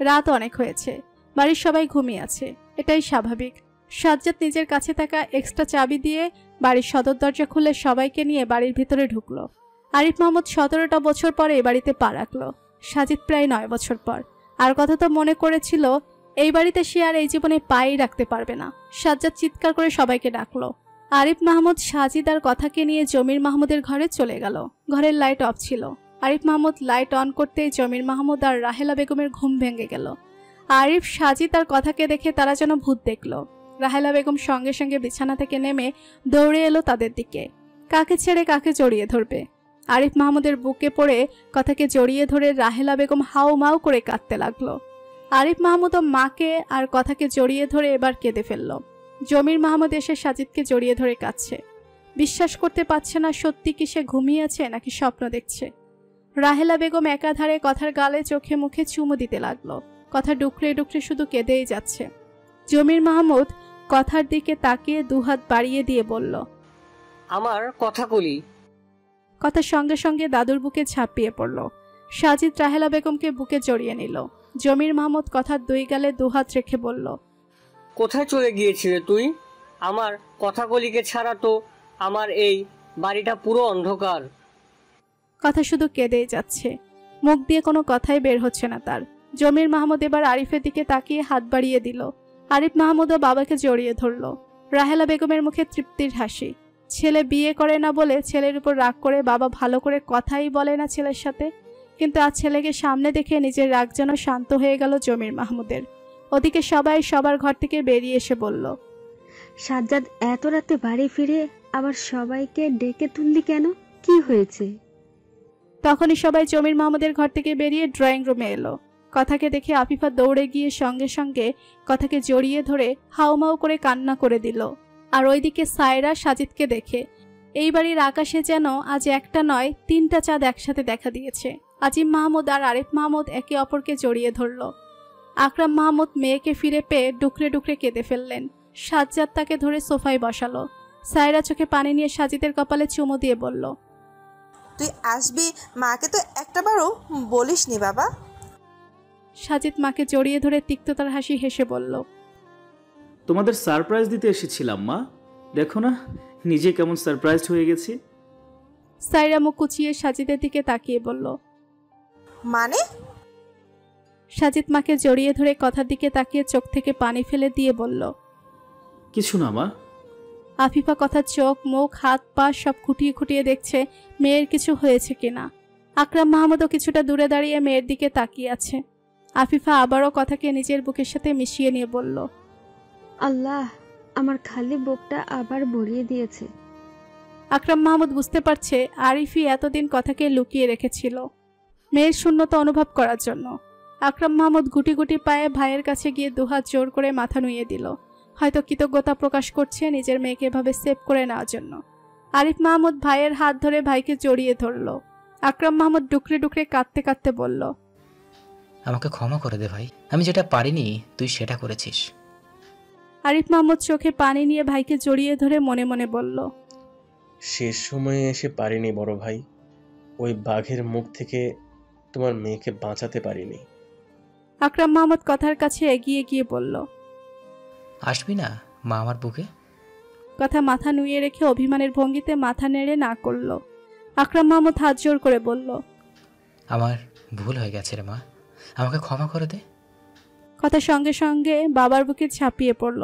রাত অনেক হয়েছে, বাড়ির সবাই ঘুমিয়ে আছে, এটাই স্বাভাবিক। সাজ্জাদ নিজের কাছে থাকা এক্সট্রা চাবি দিয়ে বাড়ির সদর দরজা খুলে সবাইকে নিয়ে বাড়ির ভিতরে ঢুকলো। আরিফ মাহমুদ 17টা বছর পরে এ বাড়িতে পা রাখলো, সাজিদ প্রায় 9 বছর পর। আর কথা তো মনে করেছিল এই বাড়িতে সে আর এই জীবনে পাই রাখতে পারবে না। সাজ্জাদ চিৎকার করে সবাইকে ডাকলো। আরিফ মাহমুদ সাজিদ আর কথাকে নিয়ে জমির মাহমুদের ঘরে চলে গেল। ঘরের লাইট অফ ছিল। আরিফ মাহমুদ লাইট অন করতেই জমির মাহমুদ আর রাহেলা বেগমের ঘুম ভেঙে গেল। আরিফ সাজিদ আর কথাকে দেখে তারা যেন ভূত দেখল। রাহেলা বেগম সঙ্গে সঙ্গে বিছানা থেকে নেমে দৌড়ে এলো তাদের দিকে। কাকে ছেড়ে কাকে জড়িয়ে ধরবে। আরিফ মাহমুদের বুকে পড়ে কথাকে জড়িয়ে ধরে রাহেলা বেগম হাউ মাউ করে কাঁদতে লাগলো। আরিফ মাহমুদও মাকে আর কথাকে জড়িয়ে ধরে এবার কেঁদে ফেলল। জমির মাহমুদ এসে সাজিদকে জড়িয়ে ধরে কাঁদছে। বিশ্বাস করতে পারছে না সত্যি কি সে ঘুমিয়েছে নাকি স্বপ্ন দেখছে। রাহেলা বেগম একাধারে কথার গালে চোখে মুখে চুমু দিতে লাগলো। কথা ডুকরে ডুকরে শুধু কেঁদেই যাচ্ছে। জমির মাহমুদ কথার দিকে তাকিয়ে দুহাত বাড়িয়ে দিয়ে বলল, আমার কথা কলি। কথার সঙ্গে সঙ্গে দাদুর বুকে ঝাঁপিয়ে পড়ল। সাজিদ রাহেলা বেগমকে বুকে জড়িয়ে নিল। জমির মাহমুদ কথার দুই গালে দুহাত রেখে বলল, কোথায় চলে গিয়েছিলে তুই? আমার কথা কলিকে ছাড়া তো আমার এই বাড়িটা পুরো অন্ধকার। কথা শুধু কেঁদেই যাচ্ছে, মুখ দিয়ে কোনো কথাই বের হচ্ছে না তার। জমির মাহমুদ এবার আরিফের দিকে তাকিয়ে হাত বাড়িয়ে দিল। আরিফ মাহমুদও বাবাকে জড়িয়ে ধরল। রাহেলা বেগমের মুখে তৃপ্তির হাসি। ছেলে বিয়ে করে না বলে ছেলের উপর রাগ করে বাবা ভালো করে কথাই বলে না ছেলের সাথে। কিন্তু আজ ছেলেকে সামনে দেখে নিজের রাগ যেন শান্ত হয়ে গেল জমির মাহমুদের। ওদিকে সবাই সবার ঘর থেকে বেরিয়ে এসে বলল, সাজ্জাদ এত রাতে বাড়ি ফিরে আবার সবাইকে ডেকে তুললি কেন? কি হয়েছে? তখনই সবাই জমির মাহমুদের ঘর থেকে বেরিয়ে ড্রয়িং রুমে এলো। কথাকে দেখে আফিফা দৌড়ে গিয়ে সঙ্গে সঙ্গে কথাকে জড়িয়ে ধরে হাউমাউ করে কান্না করে দিল। আর ওইদিকে সায়রা সাজিদকে দেখে এই বাড়ির আকাশে যেন আজ একটা নয় 3টা চাঁদ একসাথে দেখা দিয়েছে। আজিম মাহমুদ আর আরিফ মাহমুদ একে অপরকে জড়িয়ে ধরল। আকরাম মাহমুদ মেয়েকে ফিরে পেয়ে ডুকরে ডুকরে কেঁদে ফেললেন। সাজ্জাদ তাকে ধরে সোফায় বসালো। সায়রা চোখে পানি নিয়ে সাজিদের কপালে চুমু দিয়ে বলল, তুই আসবি, মাকে তো একটাবারও বলিসনি বাবা। সাজিদ মাকে জড়িয়ে ধরে তিক্ততার হাসি হেসে বলল, তোমাদের সারপ্রাইজ দিতে এসেছিলাম মা, দেখো না নিজে কেমন সারপ্রাইজড হয়ে গেছি। সায়রা মুখ কুচিয়ে সাজিদের দিকে তাকিয়ে বলল, মানে? সাজিদ মাকে জড়িয়ে ধরে কথার দিকে তাকিয়ে চোখ থেকে পানি ফেলে দিয়ে বলল, কিছু না মা। আফিফা কথার চোখ মুখ হাত পা সব খুঁটিয়ে খুঁটিয়ে দেখছে মেয়ের কিছু হয়েছে কিনা। আকরাম মাহমুদও কিছুটা দূরে দাঁড়িয়ে মেয়ের দিকে তাকিয়ে আছে। আফিফা আবারও কথাকে নিজের বুকের সাথে মিশিয়ে নিয়ে বলল, আল্লাহ, আমার খালি বুকটা আবার ভরিয়ে দিয়েছে। আকরাম মাহমুদ বুঝতে পারছে আরিফি এতদিন কথাকে লুকিয়ে রেখেছিল মেয়ের শূন্যতা অনুভব করার জন্য। আকরাম মাহমুদ গুটি গুটি পায়ে ভাইয়ের কাছে গিয়ে দুহাত জোর করে মাথা নুইয়ে দিল, হয়তো কৃতজ্ঞতা প্রকাশ করছে নিজের মেয়েকে এভাবে সেভ করে নেওয়ার জন্য। আরিফ মাহমুদ ভাইয়ের হাত ধরে ভাইকে জড়িয়ে ধরল। আকরাম মাহমুদ ডুকরে ডুকরে কাঁদতে কাঁদতে বলল, আমাকে ক্ষমা করে দে ভাই, আমি যেটা পারিনি তুই সেটা করেছিস। আরিফ মাহমুদ চোখে পানি নিয়ে ভাইকে জড়িয়ে ধরে মনে মনে বলল, শেষ সময়ে এসে পারিনি বড় ভাই, ওই বাঘের মুখ থেকে তোমার মেয়েকে বাঁচাতে পারিনি। আকরাম মাহমুদ কথার কাছে এগিয়ে গিয়ে বলল, আসবি না মা আমার বুকে? কথা মাথা নুয়ে রেখে অভিমানের ভঙ্গিতে মাথা নেড়ে না করল। আকরাম মাহমুদ হাত জোর করে বলল, আমার ভুল হয়ে গেছে রে মা, আমাকে ক্ষমা করে দে। কথা সঙ্গে সঙ্গে বাবার বুকে ঝাঁপিয়ে পড়ল।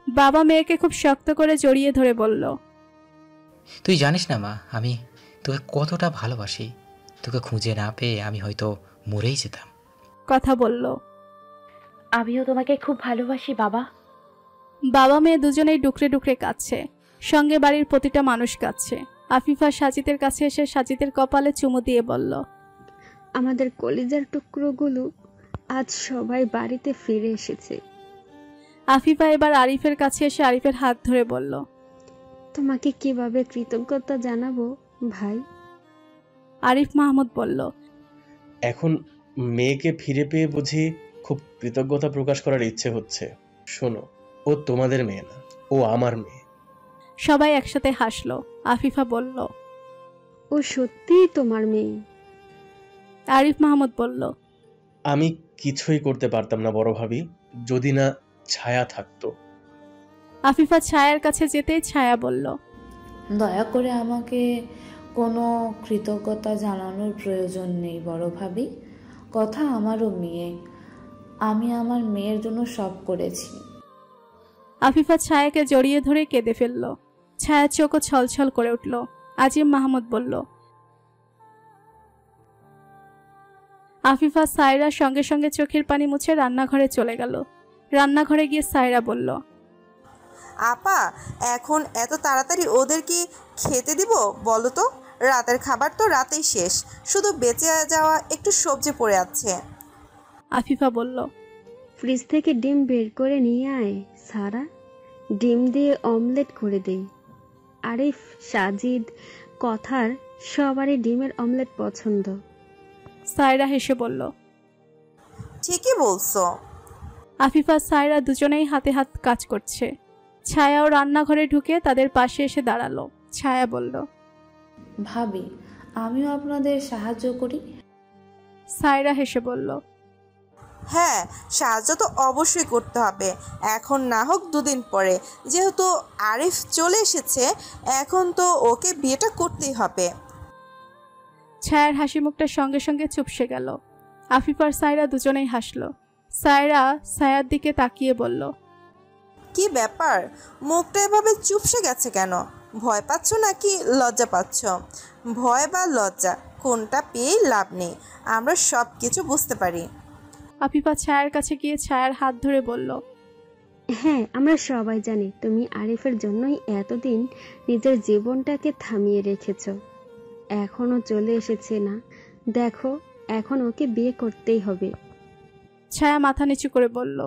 বাবা মেয়েকে খুব শক্ত করে জড়িয়ে ধরে বলল, তুই জানিস না মা, আমি তোকে কতটা ভালোবাসি। তোকে খুঁজে না পেয়ে আমি হয়তো মরেই যেতাম। কথা বলল, আমিও তোমাকে খুব ভালোবাসি বাবা। বাবা মেয়ে দুজনেই ডুকরে ডুকরে কাঁদছে, সঙ্গে বাড়ির প্রতিটা মানুষ কাঁদছে। আফিফা সাজিদের কাছে এসে সাজিদের কপালে চুমু দিয়ে বলল, আমাদের কলিজার টুকরোগুলো আজ সবাই বাড়িতে ফিরে এসেছে। আফিফা এবার আরিফের কাছে এসে আরিফের হাত ধরে বলল, তোমাকে কিভাবে কৃতজ্ঞতা জানাবো ভাই? আরিফ মাহমুদ বলল, এখন মেয়েকে ফিরে পেয়ে বুঝি খুব কৃতজ্ঞতা প্রকাশ করার ইচ্ছে হচ্ছে। শোনো, ও তোমাদের মেয়ে না, ও আমার মেয়ে। সবাই একসাথে হাসলো। আফিফা বলল, ও সত্যিই তোমার মেয়ে? আরিফ মাহমুদ বলল, আমি কিছুই করতে পারতাম না বড় ভাবি, যদি না ছায়া থাকতো। আফিফা ছায়ার কাছে যেতেই ছায়া বলল, দয়া করে আমাকে কোনো কৃতজ্ঞতা জানানোর প্রয়োজন নেই বড় ভাবি। কথা আমারও মেয়ে, আমি আমার মেয়ের জন্য সব করেছি। আফিফা ছায়াকে জড়িয়ে ধরে কেঁদে ফেলল। ছায়ার চোখও ছলছল করে উঠল। আজিম মাহমুদ বলল, আফিফা সায়রার সঙ্গে সঙ্গে চোখের পানি মুছে রান্নাঘরে চলে গেল। রান্নাঘরে গিয়ে সায়রা বলল, আপা এখন এত তাড়াতাড়ি ওদের কি খেতে দিব বলো তো? রাতের খাবার তো রাতেই শেষ, শুধু বেঁচে যাওয়া একটু সবজি পড়ে আছে। আফিফা বলল, ফ্রিজ থেকে ডিম বের করে নিয়ে আয় সারা, ডিম দিয়ে অমলেট করে দেই। আরিফ, সাজিদ, কথার সবারই ডিমের অমলেট পছন্দ। সায়রা হেসে বলল, ঠিকই বলছো। আফিফা সায়রা দুজনেই হাতে হাত কাজ করছে। ছায়াও রান্নাঘরে ঢুকে তাদের পাশে এসে দাঁড়ালো। ছায়া বলল, ভাবি আমিও আপনাদের সাহায্য করি। সায়রা হেসে বলল, হ্যাঁ, সাহায্য তো অবশ্যই করতে হবে, এখন না হোক দুদিন পরে। যেহেতু আরিফ চলে এসেছে, এখন তো ওকে বিয়েটা করতেই হবে। ছায়ার হাসি মুখটা সঙ্গে সঙ্গে চুপসে গেল। আফিফার সায়রা দুজনেই হাসলো। সায়রা ছায়ার দিকে তাকিয়ে বলল, কি ব্যাপার, মুখটা এভাবে চুপসে গেছে কেন? ভয় পাচ্ছ নাকি লজ্জা পাচ্ছ? ভয় বা লজ্জা কোনটা পেয়েই লাভ নেই, আমরা সব কিছু বুঝতে পারি। আফিফা ছায়ার কাছে গিয়ে ছায়ার হাত ধরে বলল, হ্যাঁ, আমরা সবাই জানি তুমি আরিফের জন্যই এতদিন নিজের জীবনটাকে থামিয়ে রেখেছ। এখনো চলে এসেছে না, দেখো এখন ওকে বিয়ে করতেই হবে। ছায়া মাথা নিচু করে বলল,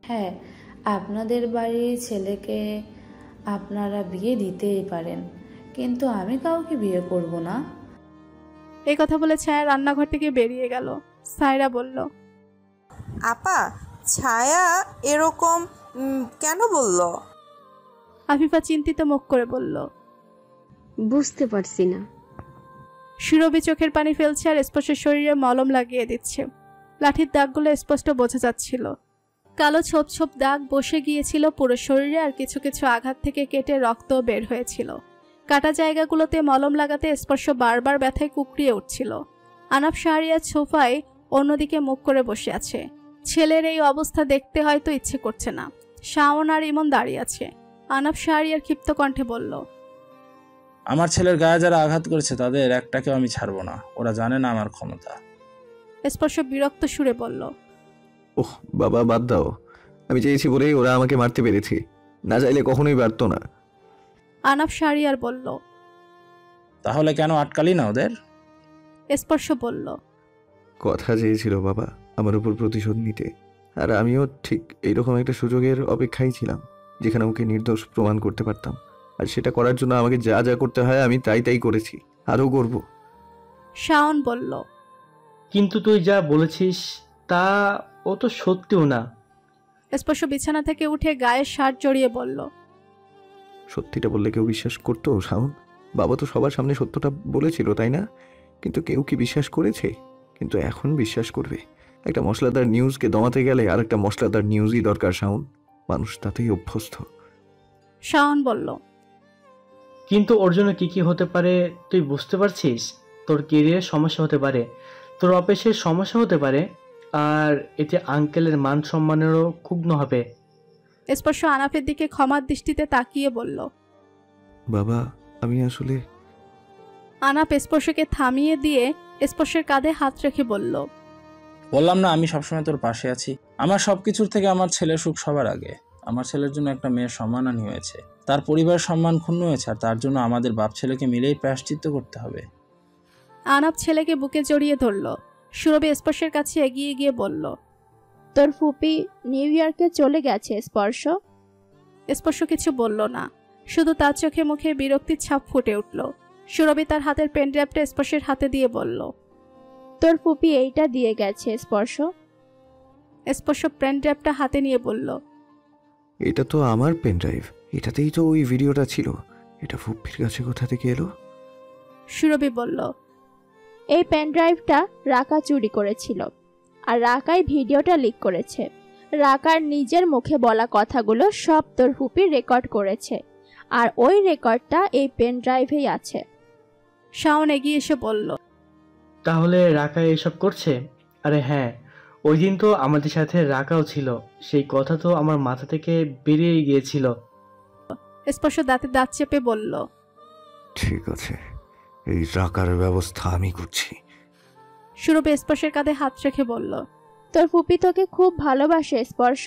হ্যাঁ, আপনাদের বাড়ির ছেলেকে আপনারা বিয়ে দিতেই পারেন, কিন্তু আমি কাউকে বিয়ে করব না। এই কথা বলে ছায়া রান্নাঘর থেকে বেরিয়ে গেল। সায়রা বলল, আপা ছায়া এরকম কেন বলল? আফিফা চিন্তিত মুখ করে বলল, বুঝতে পারছি না। সুরভি চোখের পানি ফেলছে আর স্পষ্ট শরীরে মলম লাগিয়ে দিচ্ছে। লাঠির দাগগুলো স্পষ্ট বোঝা যাচ্ছিল। কালো ছোপ ছোপ দাগ বসে গিয়েছিল পুরো শরীরে, আর কিছু কিছু আঘাত থেকে কেটে রক্ত বের হয়েছিল। কাটা জায়গাগুলোতে মলম লাগাতে স্পর্শ বারবার ব্যথায় কুকড়িয়ে উঠছিল। আনাফ শাহরিয়ার সোফায় অন্যদিকে মুখ করে বসে আছে। ছেলের এই অবস্থা দেখতে হয়তো ইচ্ছে করছে না। শাওন আর ইমন দাঁড়িয়ে আছে। আনাফ শাহরিয়ার ক্ষিপ্ত কণ্ঠে বলল, আমার ছেলের গায়ে যারা আঘাত করেছে তাদের একটাকেও আমি ছাড়বো না, ওরা জানে না আমার ক্ষমতা। স্পর্শ বিরক্ত সুরে বলল, ওহ বাবা, বাদ দাও। আমি চেয়েছি বলেই ওরা আমাকে মারতে পেরেছি, না চাইলে কখনোই পারতো না। আনাফ শাহরিয়ার বলল, তাহলে কেন আটকালি না ওদের? স্পর্শ বলল, কথা চেয়েছিল বাবা আমার উপর প্রতিশোধ নিতে, আর আমিও ঠিক এইরকম একটা সুযোগের অপেক্ষায় ছিলাম যেখানে ওকে নির্দোষ প্রমাণ করতে পারতাম। আর সেটা করার জন্য আমাকে যা যা করতে হয় আমি তাই করেছি, আরও করব। শাওন বলল, কিন্তু তুই যা বলেছিস তা ও তো সত্যিও না। স্পর্শ বিছানা থেকে উঠে গায়ে শার্ট জড়িয়ে বলল, সত্যিটা বললে কেউ বিশ্বাস করতো শাওন? বাবা তো সবার সামনে সত্যটা বলেছিল, তাই না? কিন্তু কেউ কি বিশ্বাস করেছে? কিন্তু এখন বিশ্বাস করবে। একটা মশলাদার নিউজকে দমাতে গেলে আর একটা মশলাদার নিউজই দরকার শাওন। মানুষ তাতেই অভ্যস্ত। শাওন বলল, কিন্তু ওর জন্য কি কি হতে পারে তুই বুঝতে পারছিস? তোর কেরিয়ার সমস্যা হতে পারে, তোর অফিসের সমস্যা হতে পারে, আর এতে আঙ্কেলের মান সম্মানেরও ক্ষুণ্ণ হবে। স্পর্শ আনাফের দিকে ক্ষমার দৃষ্টিতে তাকিয়ে বলল, বাবা আমি আসলে। আনাফ স্পর্শকে থামিয়ে দিয়ে স্পর্শের কাঁধে হাত রেখে বলল, বললাম না আমি সবসময় তোর পাশে আছি। আমার সবকিছুর থেকে আমার ছেলের সুখ সবার আগে। আমার ছেলের জন্য একটা মেয়ের সম্মানহানি হয়েছে, তার পরিবারের সম্মান ক্ষুণ্ণ হয়েছে, আর তার জন্য আমাদের বাপ ছেলেকে মিলেই প্রায়শ্চিত্ত করতে হবে। আনাফ ছেলেকে বুকে জড়িয়ে ধরল। সুরভি স্পর্শের কাছে এগিয়ে গিয়ে বলল, তোর ফুপি নিউ ইয়র্কে চলে গেছে স্পর্শ। স্পর্শ কিছু বলল না, শুধু তার চোখে মুখে বিরক্তির ছাপ ফুটে উঠল। সুরভি তার হাতের পেনড্রাইভটা স্পর্শের হাতে দিয়ে বলল, তোর ফুপি এইটা দিয়ে গেছে স্পর্শ। স্পর্শ পেনড্রাইভটা হাতে নিয়ে বলল, এটা তো আমার পেনড্রাইভ, এটাতেই তো ওই ভিডিওটা ছিল। এটা ফুপ্পির কাছে কোথা থেকে এলো? সুরভি বলল, এই পেনড্রাইভটা রাকা চুরি করেছিল, আর রাকাই ভিডিওটা লিক করেছে। রাকার নিজের মুখে বলা কথাগুলো সব তোর ফুপি রেকর্ড করেছে, আর ওই রেকর্ডটা এই পেনড্রাইভেই আছে। শাওন এগিয়ে এসে বলল, তাহলে রাকা এসব করছে? আরে হ্যাঁ, ওই দিন তো আমাদের সাথে রাকাও ছিল, সেই কথা তো আমার মাথা থেকে বেরিয়ে গিয়েছিল। স্পর্শ দাঁতে দাঁত চেপে বলল, ঠিক আছে, এই রাকার ব্যবস্থা আমি করছি। সুরভি স্পর্শের কাঁধে হাত রেখে বলল, তোর ফুপি তোকে খুব ভালোবাসে স্পর্শ,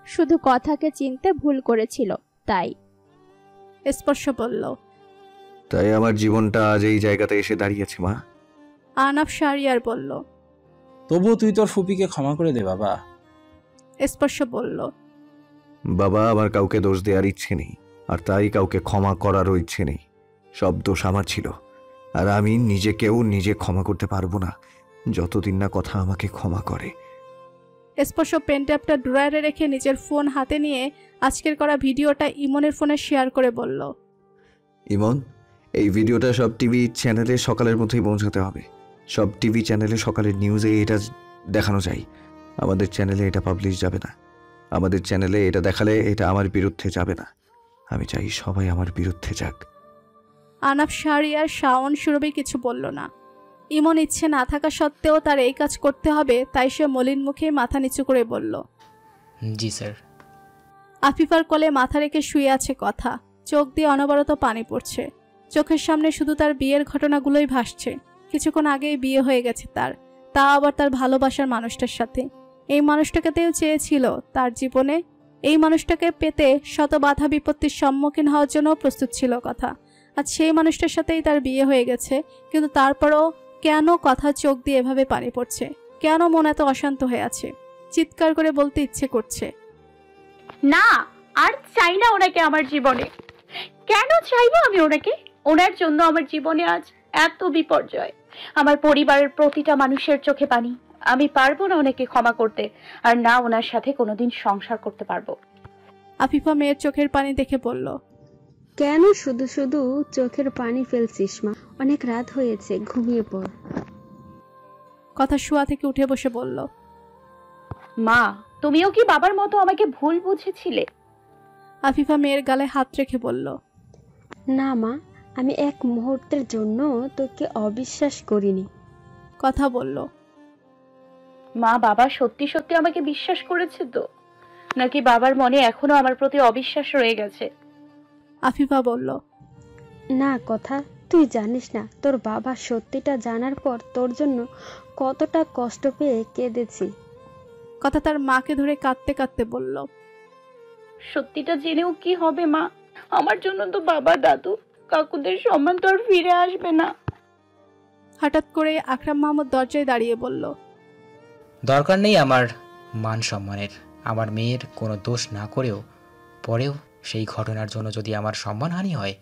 শুধু কথাকে চিনতে ভুল করেছিল তাই। স্পর্শ বলল, তাই আমার জীবনটা আজ এই জায়গাতে এসে দাঁড়িয়েছে মা। আনাফ শাহরিয়ার বলল, তবুও তুই তোর ফুপিকে ক্ষমা করে দে বাবা। স্পর্শ বলল, বাবা আমার কাউকে দোষ দেওয়ার ইচ্ছে নেই, আর তাই কাউকে ক্ষমা করারও ইচ্ছে নেই। সব দোষ আমার ছিল, আর আমি নিজেকেও নিজে ক্ষমা করতে পারবো না যতদিন না কথা আমাকে ক্ষমা করে। স্পর্শ পেনট্যাপটা ড্রয়ারে রেখে নিজের ফোন হাতে নিয়ে আজকের করা ভিডিওটা ইমনের ফোনে শেয়ার করে বলল, ইমন, এই ভিডিওটা সব টিভি চ্যানেলে সকালের মধ্যেই পৌঁছাতে হবে। সব টিভি চ্যানেলে সকালের নিউজে এটা দেখানো চাই। আমাদের চ্যানেলে এটা পাবলিশ যাবে না। আমাদের চ্যানেলে এটা দেখালে এটা আমার বিরুদ্ধে যাবে না। আমি চাই সবাই আমার বিরুদ্ধে যাক। আনাফ শাহরিয়ার শাওন সুরভি কিছু বলল না। ইমন ইচ্ছে না থাকা সত্ত্বেও তার এই কাজ করতে হবে, তাই সে মলিন মুখে মাথা নিচু করে বলল, জি স্যার। আফিফার কোলে মাথা রেখে শুয়ে আছে কথা, চোখ দিয়ে অনবরত পানি পড়ছে। চোখের সামনে শুধু তার বিয়ের ঘটনাগুলোই ভাসছে। কিছুক্ষণ আগেই বিয়ে হয়ে গেছে তার, তা আবার তার ভালোবাসার মানুষটার সাথে। এই মানুষটাকেতেও চেয়েছিল তার জীবনে। এই মানুষটাকে পেতে শত বাধা বিপত্তির সম্মুখীন হওয়ার জন্য প্রস্তুত ছিল কথা। আজ সেই মানুষটার সাথেই তার বিয়ে হয়ে গেছে, কিন্তু তারপরও কেন কথা চোখ দিয়ে এভাবে পানি পড়ছে? কেন মন এত অশান্ত হয়ে আছে? চিৎকার করে বলতে ইচ্ছে করছে, না আর চাই না ওনাকে আমার জীবনে। কেন চাইবো আমি ওনাকে? ওনার জন্য আমার জীবনে আজ এত বিপর্যয়, আমার পরিবারের প্রতিটা মানুষের চোখে পানি। আমি পারবো না ওনাকে ক্ষমা করতে, আর না ওনার সাথে কোনোদিন সংসার করতে পারবো। আফিফা মেয়ের চোখের পানি দেখে বলল, কেন শুধু শুধু চোখের পানি ফেলছিস মা? অনেক রাত হয়েছে, ঘুমিয়ে পড়। কথা শোয়া থেকে উঠে বসে বলল, মা তুমিও কি বাবার মতো আমাকে ভুল বুঝেছিলে? আফিফা মেয়ের গালে হাত রেখে বলল, না মা, আমি এক মুহূর্তের জন্য তোকে অবিশ্বাস করিনি। কথা বলল, মা বাবা সত্যি সত্যি আমাকে বিশ্বাস করেছে তো, নাকি বাবার মনে এখনো আমার প্রতি অবিশ্বাস রয়ে গেছে? আফিফা বলল, না কথা, তুই জানিস না তোর বাবা সত্যিটা জানার পর তোর জন্য কতটা কষ্ট পেয়ে কেঁদেছি। কথা তার মাকে ধরে কাঁদতে কাঁদতে বলল, সত্যিটা জেনেও কি হবে মা? আমার জন্য তো বাবা দাদু কাকুদের সম্মান তো আর ফিরে আসবে না। হঠাৎ করে আকরাম মাহমুদ দরজায় দাঁড়িয়ে বলল, দরকার নেই আমার মান সম্মানের। আমার মেয়ের কোনো দোষ না করেও পরেও সেই ঘটনার জন্য যদি আমার সম্মানহানি হয়,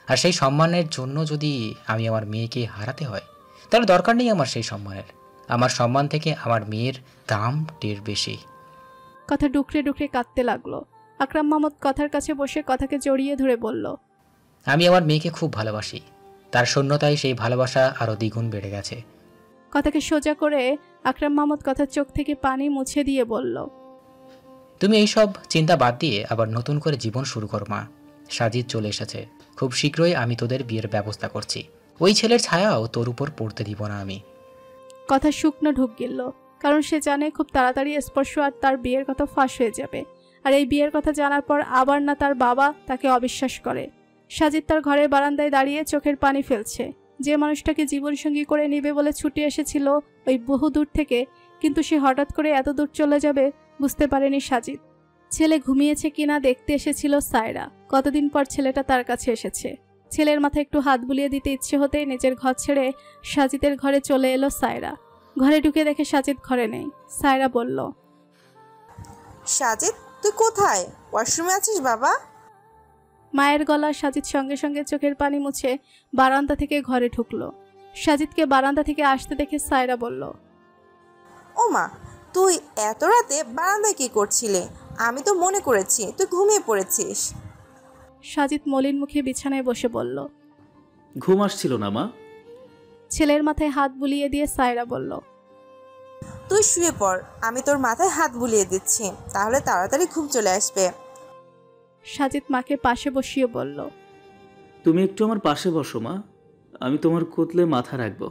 আর সেই সম্মানের জন্য যদি আমি আমার মেয়েকে হারাতে হয়, তাহলে দরকার নেই আমার সেই সম্মানের। আমার সম্মান থেকে আমার মেয়ের দাম টের বেশি। কথা ডুকরে ডুকরে কাঁদতে লাগলো। আকরাম মাহমুদ কথার কাছে বসে কথাকে জড়িয়ে ধরে বলল, আমি আমার মেয়েকে খুব ভালোবাসি। তার শূন্যতায় সেই ভালোবাসা আরও দ্বিগুণ বেড়ে গেছে। কথাকে সোজা করে আকরাম মাহমুদ কথার চোখ থেকে পানি মুছে দিয়ে বলল, তুমি এইসব চিন্তা বাদ দিয়ে আবার নতুন করে জীবন শুরু কর মা। সাজিদ চলে এসেছে, খুব শীঘ্রই আমি তোদের বিয়ের ব্যবস্থা করছি। ওই ছেলের ছায়াও তোর উপর পড়তে দিব না আমি। কথা শুকনো ঢুক গেল, কারণ সে জানে খুব তাড়াতাড়ি স্পর্শ আর তার বিয়ের কথা ফাঁস হয়ে যাবে। আর এই বিয়ের কথা জানার পর আবার না তার বাবা তাকে অবিশ্বাস করে। সাজিদ তার ঘরের বারান্দায় দাঁড়িয়ে চোখের পানি ফেলছে। যে মানুষটাকে জীবনসঙ্গী করে নিবে বলে ছুটে এসেছিল ওই বহু দূর থেকে, কিন্তু সে হঠাৎ করে এত দূর চলে যাবে বুঝতে পারেনি সাজিদ। ছেলে ঘুমিয়েছে কিনা দেখতে এসেছিল সায়রা। কতদিন পর ছেলেটা তার কাছে এসেছে। ছেলের মাথায় একটু হাত বুলিয়ে দিতে ইচ্ছে হতেই নিজের ঘর ছেড়ে সাজিদের ঘরে চলে এলো সায়রা। ঘরে ঢুকে দেখে সাজিদ ঘরে নেই। সায়রা বলল, সাজিদ তুই কোথায়? ওয়াশরুমে আছিস বাবা? মায়ের গলা। সাজিদ সঙ্গে সঙ্গে চোখের পানি মুছে বারান্দা থেকে ঘরে ঢুকলো। সাজিদকে বারান্দা থেকে আসতে দেখে সায়রা বলল, ও মা, তুই এত রাতে বারান্দায় কি করছিলে? আমি তো মনে করেছি তুই ঘুমিয়ে পড়েছিস। সাজিদ মলিন মুখে বিছানায় বসে বলল, ঘুম আসছিল না মা। ছেলের মাথায় হাত বুলিয়ে দিয়ে সায়রা বলল, তুই শুয়ে পড়, আমি তোর মাথায় হাত বুলিয়ে দিচ্ছি, তাহলে তাড়াতাড়ি ঘুম চলে আসবে। সাজিদ মাকে পাশে বসিয়ে বলল, তুমি একটু আমার পাশে বসো মা, আমি তোমার কোলে মাথা রাখবো।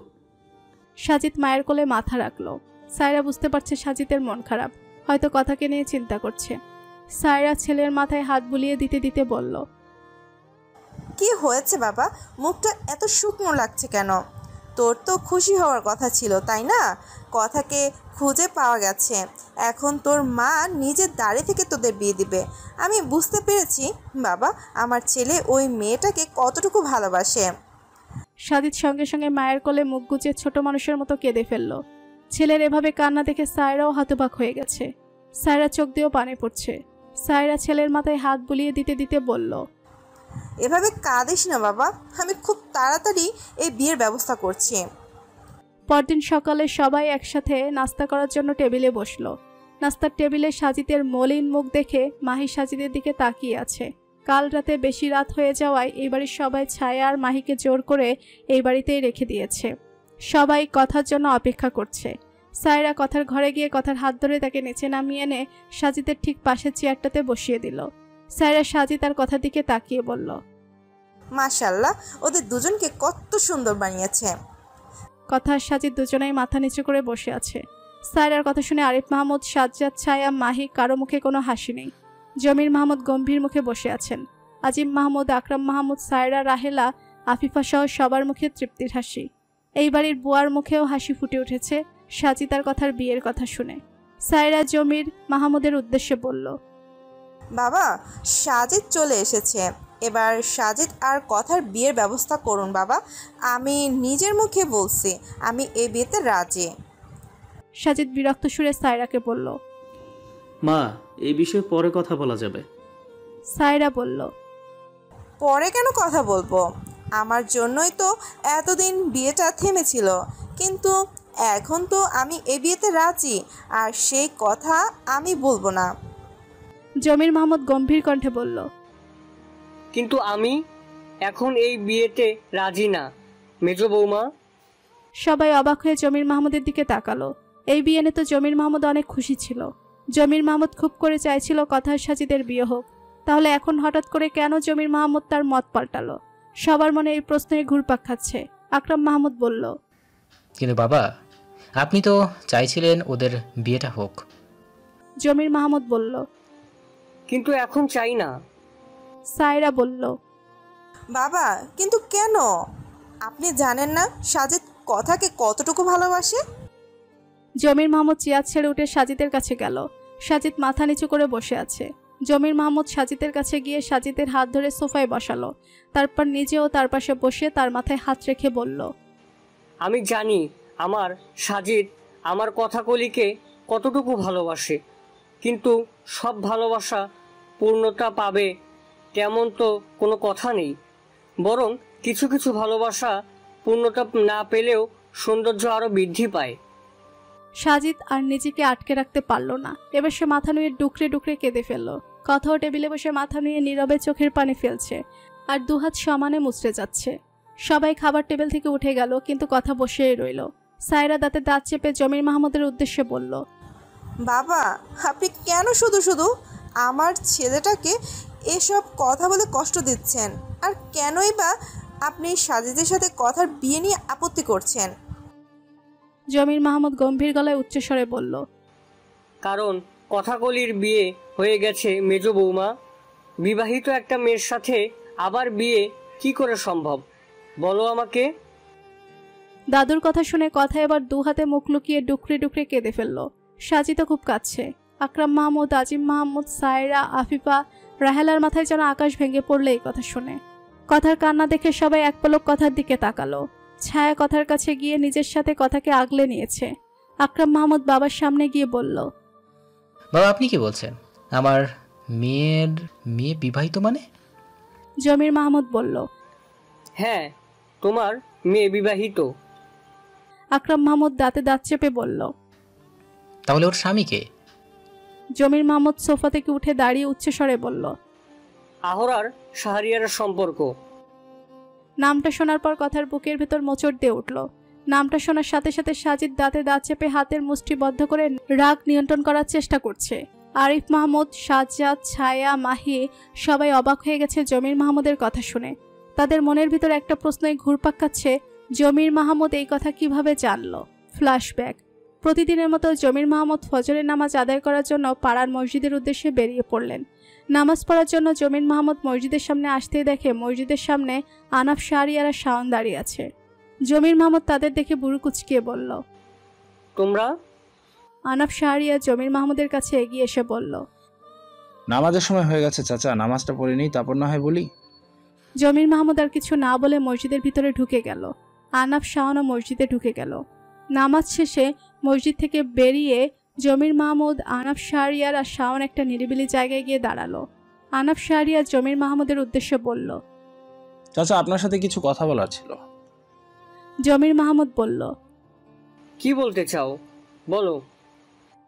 সাজিদ মায়ের কোলে মাথা রাখলো। সায়রা বুঝতে পারছে সাজিদের মন খারাপ, হয়তো কথাকে নিয়ে চিন্তা করছে। সায়রা ছেলের মাথায় হাত বুলিয়ে দিতে দিতে বলল, কি হয়েছে বাবা? মুখটা এত শুকনো লাগছে কেন? তোর তো খুশি হওয়ার কথা ছিল তাই না? কথাকে খুঁজে পাওয়া গেছে, এখন তোর মা নিজের দাড়ি থেকে তোদের বিয়ে দিবে। আমি বুঝতে পেরেছি বাবা, আমার ছেলে ওই মেয়েটাকে কতটুকু ভালোবাসে। সাজিদ সঙ্গে সঙ্গে মায়ের কোলে মুখ গুজে ছোট মানুষের মতো কেঁদে ফেলল। ছেলের এভাবে কান্না দেখে সায়রাও হতবাক হয়ে গেছে। সায়রা চোখ দিয়েও পানি পড়ছে। সায়রা ছেলের মাথায় হাত বুলিয়ে দিতে দিতে বলল, এভাবে কাঁদিস না বাবা, আমি খুব তাড়াতাড়ি এই বিয়ের ব্যবস্থা করছি। পরদিন সকালে সবাই একসাথে নাস্তা করার জন্য টেবিলে বসলো। নাস্তার টেবিলে সাজিদের মলিন মুখ দেখে মাহি সাজিদের দিকে তাকিয়ে আছে। কাল রাতে বেশি রাত হয়ে যাওয়ায় এই বাড়ির সবাই ছায়া আর মাহিকে জোর করে এই বাড়িতেই রেখে দিয়েছে। সবাই কথার জন্য অপেক্ষা করছে। সায়রা কথার ঘরে গিয়ে কথার হাত ধরে তাকে নিচে নামিয়ে এনে সাজিদের ঠিক পাশের চেয়ারটাতে বসিয়ে দিল। সায়রা সাজিদ তার কথার দিকে তাকিয়ে বলল, মাশাআল্লাহ, ওদের দুজনকে কত সুন্দর বানিয়েছে। কথার সাজিদ দুজনেই মাথা নিচু করে বসে আছে। সায়রার কথা শুনে আরিফ মাহমুদ, সাজ্জাদ, ছায়া, মাহি কারো মুখে কোনো হাসি নেই। জমির মাহমুদ গম্ভীর মুখে বসে আছেন। আজিম মাহমুদ, আকরাম মাহমুদ, সায়রা, রাহেলা, আফিফা সহ সবার মুখে তৃপ্তির হাসি। এই বাড়ির বুয়ার মুখেও হাসি ফুটে উঠেছে সাজিদার কথার বিয়ের কথা শুনে। সায়রা জমির মাহমুদের উদ্দেশ্যে বলল, বাবা, সাজিদ চলে এসেছে, এবার সাজিদ আর কথার বিয়ের ব্যবস্থা করুন বাবা। আমি নিজের মুখে বলছি, আমি এই বিয়েতে রাজি। সাজিদ বিরক্ত সুরে সায়রাকে বলল, মা, এই বিষয়ে পরে কথা বলা যাবে। সায়রা বলল, পরে কেন কথা বলবো? আমার জন্যই তো এতদিন বিয়েটা থেমেছিল, কিন্তু এখন তো আমি এই বিয়েতে রাজি, আর সেই কথা আমি বলবো না। জমির মাহমুদ গম্ভীর কণ্ঠে বলল, কিন্তু আমি এখন এই বিয়েতে রাজি না মেজ বৌমা। সবাই অবাক হয়ে জমির মাহমুদের দিকে তাকালো। এই বিয়ে নিয়ে তো জমির মাহমুদ অনেক খুশি ছিল। জমির মাহমুদ খুব করে চাইছিল কথার সাজিদের বিয়ে হোক, তাহলে এখন হঠাৎ করে কেন জমির মাহমুদ তার মত পাল্টালো? সবার মনে এই প্রশ্নে ঘুরপাক খাচ্ছে। আকরাম মাহমুদ বলল, কিন্তু বাবা, আপনি তো চাইছিলেন ওদের বিয়েটা হোক। জমির মাহমুদ বলল, কিন্তু এখন চাই না। সায়রা বলল, বাবা, কিন্তু কেন? আপনি জানেন না সাজিদ কথাকে কতটুকু ভালোবাসে? জমির মাহমুদ চেয়ার ছেড়ে উঠে সাজিদের কাছে গেল। সাজিদ মাথা নিচু করে বসে আছে। জমির মাহমুদ সাজিদের কাছে গিয়ে সাজিদের হাত ধরে সোফায় বসালো। তারপর নিজেও তার পাশে বসে তার মাথায় হাত রেখে বলল, আমি জানি আমার সাজিদ আমার কথাকলিকে কতটুকু ভালোবাসে, কিন্তু সব ভালোবাসা পূর্ণতা পাবে তেমন তো কোনো কথা নেই। বরং কিছু কিছু ভালোবাসা পূর্ণতা না পেলেও সৌন্দর্য আরও বৃদ্ধি পায়। সাজিদ আর নিজেকে আটকে রাখতে পারল না। এবার সে মাথা নুয়ে ডুকরে ডুকরে কেঁদে ফেলল। কথাও টেবিলে বসে মাথা নুয়ে নীরবে চোখের পানি ফেলছে আর দুহাত সমানে মুচড়ে যাচ্ছে। সবাই খাবার টেবিল থেকে উঠে গেল, কিন্তু কথা বসেই রইল। সায়রা দাঁতে দাঁত চেপে জমির মাহমুদের উদ্দেশ্যে বলল, বাবা, আপনি কেন শুধু শুধু আমার ছেলেটাকে এসব কথা বলে কষ্ট দিচ্ছেন? আর কেনই বা আপনি সাজিদের সাথে কথার বিয়ে নিয়ে আপত্তি করছেন? জমির মাহমুদ গম্ভীর গলায় উচ্চস্বরে বলল, কারণ কথাকলির বিয়ে হয়ে গেছে মেজ বৌমা। বিবাহিত একটা মেয়ের সাথে আবার বিয়ে কি করে সম্ভব বলো আমাকে? দাদুর কথা শুনে কথা এবার দু হাতে মুখ লুকিয়ে ডুকরে ডুকরে কেঁদে ফেলল। সাজিদও খুব কাঁদছে। আকরাম মাহমুদ, আজিম মাহমুদ, সায়রা, আফিফা, রাহেলার মাথায় যেন আকাশ ভেঙে পড়লে এই কথা শুনে। কথার কান্না দেখে সবাই এক পলক কথার দিকে তাকালো। ছায়া কথার কাছে গিয়ে নিজের সাথে কথাকে আগলে নিয়েছে। আকরাম মাহমুদ বাবার সামনে গিয়ে বলল, বাবা আপনি কি বলছেন? আমার মেয়ে বিবাহিত মানে? জমির মাহমুদ বলল, হ্যাঁ, তোমার মেয়ে বিবাহিত। আকরাম মাহমুদ দাঁতে দাঁত চেপে বলল, তাহলে ওর স্বামীকে? জমির মাহমুদ সোফা থেকে উঠে দাঁড়িয়ে উচ্চস্বরে বলল, আহরার শাহরিয়ার সম্পর্ক। নামটা শোনার পর কথার বুকের ভেতর মোচড় দিয়ে উঠল। নামটা শোনার সাথে সাথে সাজিদ দাঁতে দাঁত চেপে হাতের মুষ্টি বদ্ধ করে রাগ নিয়ন্ত্রণ করার চেষ্টা করছে। আরিফ মাহমুদ, সাজ্জাদ, ছায়া, মাহি সবাই অবাক হয়ে গেছে জমির মাহমুদের কথা শুনে। তাদের মনের ভিতর একটা প্রশ্নই ঘুরপাক খাচ্ছে, জমির মাহমুদ এই কথা কিভাবে জানলো? ফ্ল্যাশব্যাক। প্রতিদিনের মতো জমির মাহমুদ ফজরের নামাজ আদায় করার জন্য পাড়ার মসজিদের উদ্দেশ্যে বেরিয়ে পড়লেন। নামাজ পড়ার জন্য জমির মাহমুদ মসজিদের সামনে আসতেই দেখে মসজিদের সামনে আনাফ, শাহরিয়ার আর শাওন দাঁড়িয়ে আছে। জমির মাহমুদ তাদের দেখে বুড়ো কুচকিয়ে বলল, তোমরা? আনাফ শাহরিয়া জমির মাহমুদের কাছে এগিয়ে এসে বলল, নামাজের সময় হয়ে গেছে চাচা, নামাজটা পড়ে নিই, তারপর না হয় বলি। জমির মাহমুদ আর কিছু না বলে মসজিদের ভিতরে ঢুকে গেল। আনাফ, শাওনও মসজিদে ঢুকে গেল। নামাজ শেষে মসজিদ থেকে বেরিয়ে জমির মাহমুদ, আনাফ, শাহরিয়ার আর শাওন একটা নিরিবিলি জায়গায় গিয়ে দাঁড়ালো। আনাফ শাহরিয়ার জমির মাহমুদের উদ্দেশ্যে বলল, চাচা আপনার সাথে কিছু কথা বলার ছিল। জমির মাহমুদ বলল, কি বলতে চাও বলো।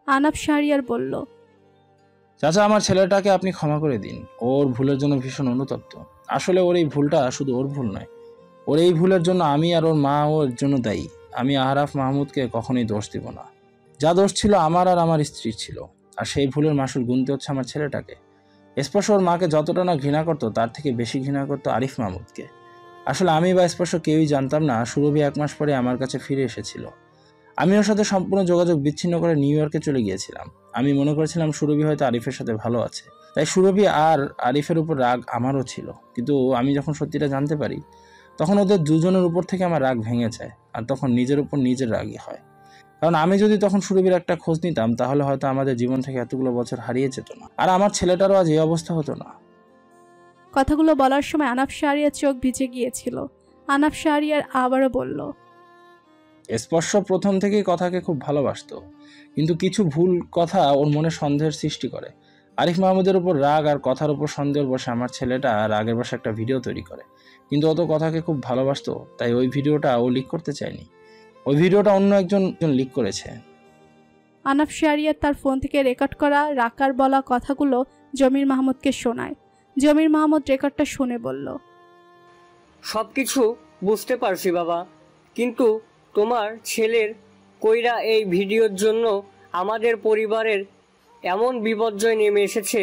আনাফ শাহরিয়ার বলল, চাচা আমার ছেলেটাকে আপনি ক্ষমা করে দিন, ওর ভুলের জন্য ভীষণ অনুতপ্ত। আসলে ওর এই ভুলটা শুধু ওর ভুল নয়, ওর এই ভুলের জন্য আমি আর ওর মা ওর জন্য দায়ী। আমি আহরাফ মাহমুদকে কখনোই দোষ দিব না। যা দোষ ছিল আমার আর আমার স্ত্রীর ছিল, আর সেই ভুলের মাসুল গুনতে হচ্ছে আমার ছেলেটাকে। স্পর্শ ওর মাকে যতটা না ঘৃণা করতো তার থেকে বেশি ঘৃণা করতো আরিফ মাহমুদকে। আসলে আমি বা স্পর্শ কেউই জানতাম না সুরভি 1 মাস পরে আমার কাছে ফিরে এসেছিল। আমি ওর সাথে সম্পূর্ণ যোগাযোগ বিচ্ছিন্ন করে নিউ ইয়র্কে চলে গিয়েছিলাম। আমি মনে করেছিলাম সুরভি হয়তো আরিফের সাথে ভালো আছে, তাই সুরভি আর আরিফের উপর রাগ আমারও ছিল। কিন্তু আমি যখন সত্যিটা জানতে পারি তখন ওদের দুজনের উপর থেকে আমার রাগ ভেঙে যায়, আর তখন নিজের উপর নিজের রাগই হয়। কারণ আমি যদি তখন সুরভির একটা খোঁজ নিতাম তাহলে হয়তো আমাদের জীবন থেকে এতগুলো বছর হারিয়ে যেত না, আর আমার ছেলেটারও আজ এই অবস্থা হতো না। কথাগুলো বলার সময় আনাফ শাহরিয়ার চোখ ভিজে গিয়েছিল। আনাফ শাহরিয়ার আবারও বলল, স্পর্শ প্রথম থেকেই কথাকে খুব ভালোবাসতো, কিন্তু কিছু ভুল কথা ওর মনে সন্দেহের সৃষ্টি করে। আরিফ মাহমুদের উপর রাগ আর কথার উপর সন্দেহ বসে আমার ছেলেটা রাগের বসে একটা ভিডিও তৈরি করে। কিন্তু ও তো কথাকে খুব ভালোবাসতো, তাই ওই ভিডিওটা ও লিক করতে চায়নি। ওই ভিডিওটা অন্য একজন লিক করেছে। আনাফ শাহরিয়ার তার ফোন থেকে রেকর্ড করা রাকার বলা কথাগুলো জমির মাহমুদকে শোনায়। জমির মাহমুদ রেকর্ডটা শুনে বলল, সবকিছু বুঝতে পারছি বাবা, কিন্তু তোমার ছেলের কইরা এই ভিডিওর জন্য আমাদের পরিবারের এমন বিপর্যয় নেমে এসেছে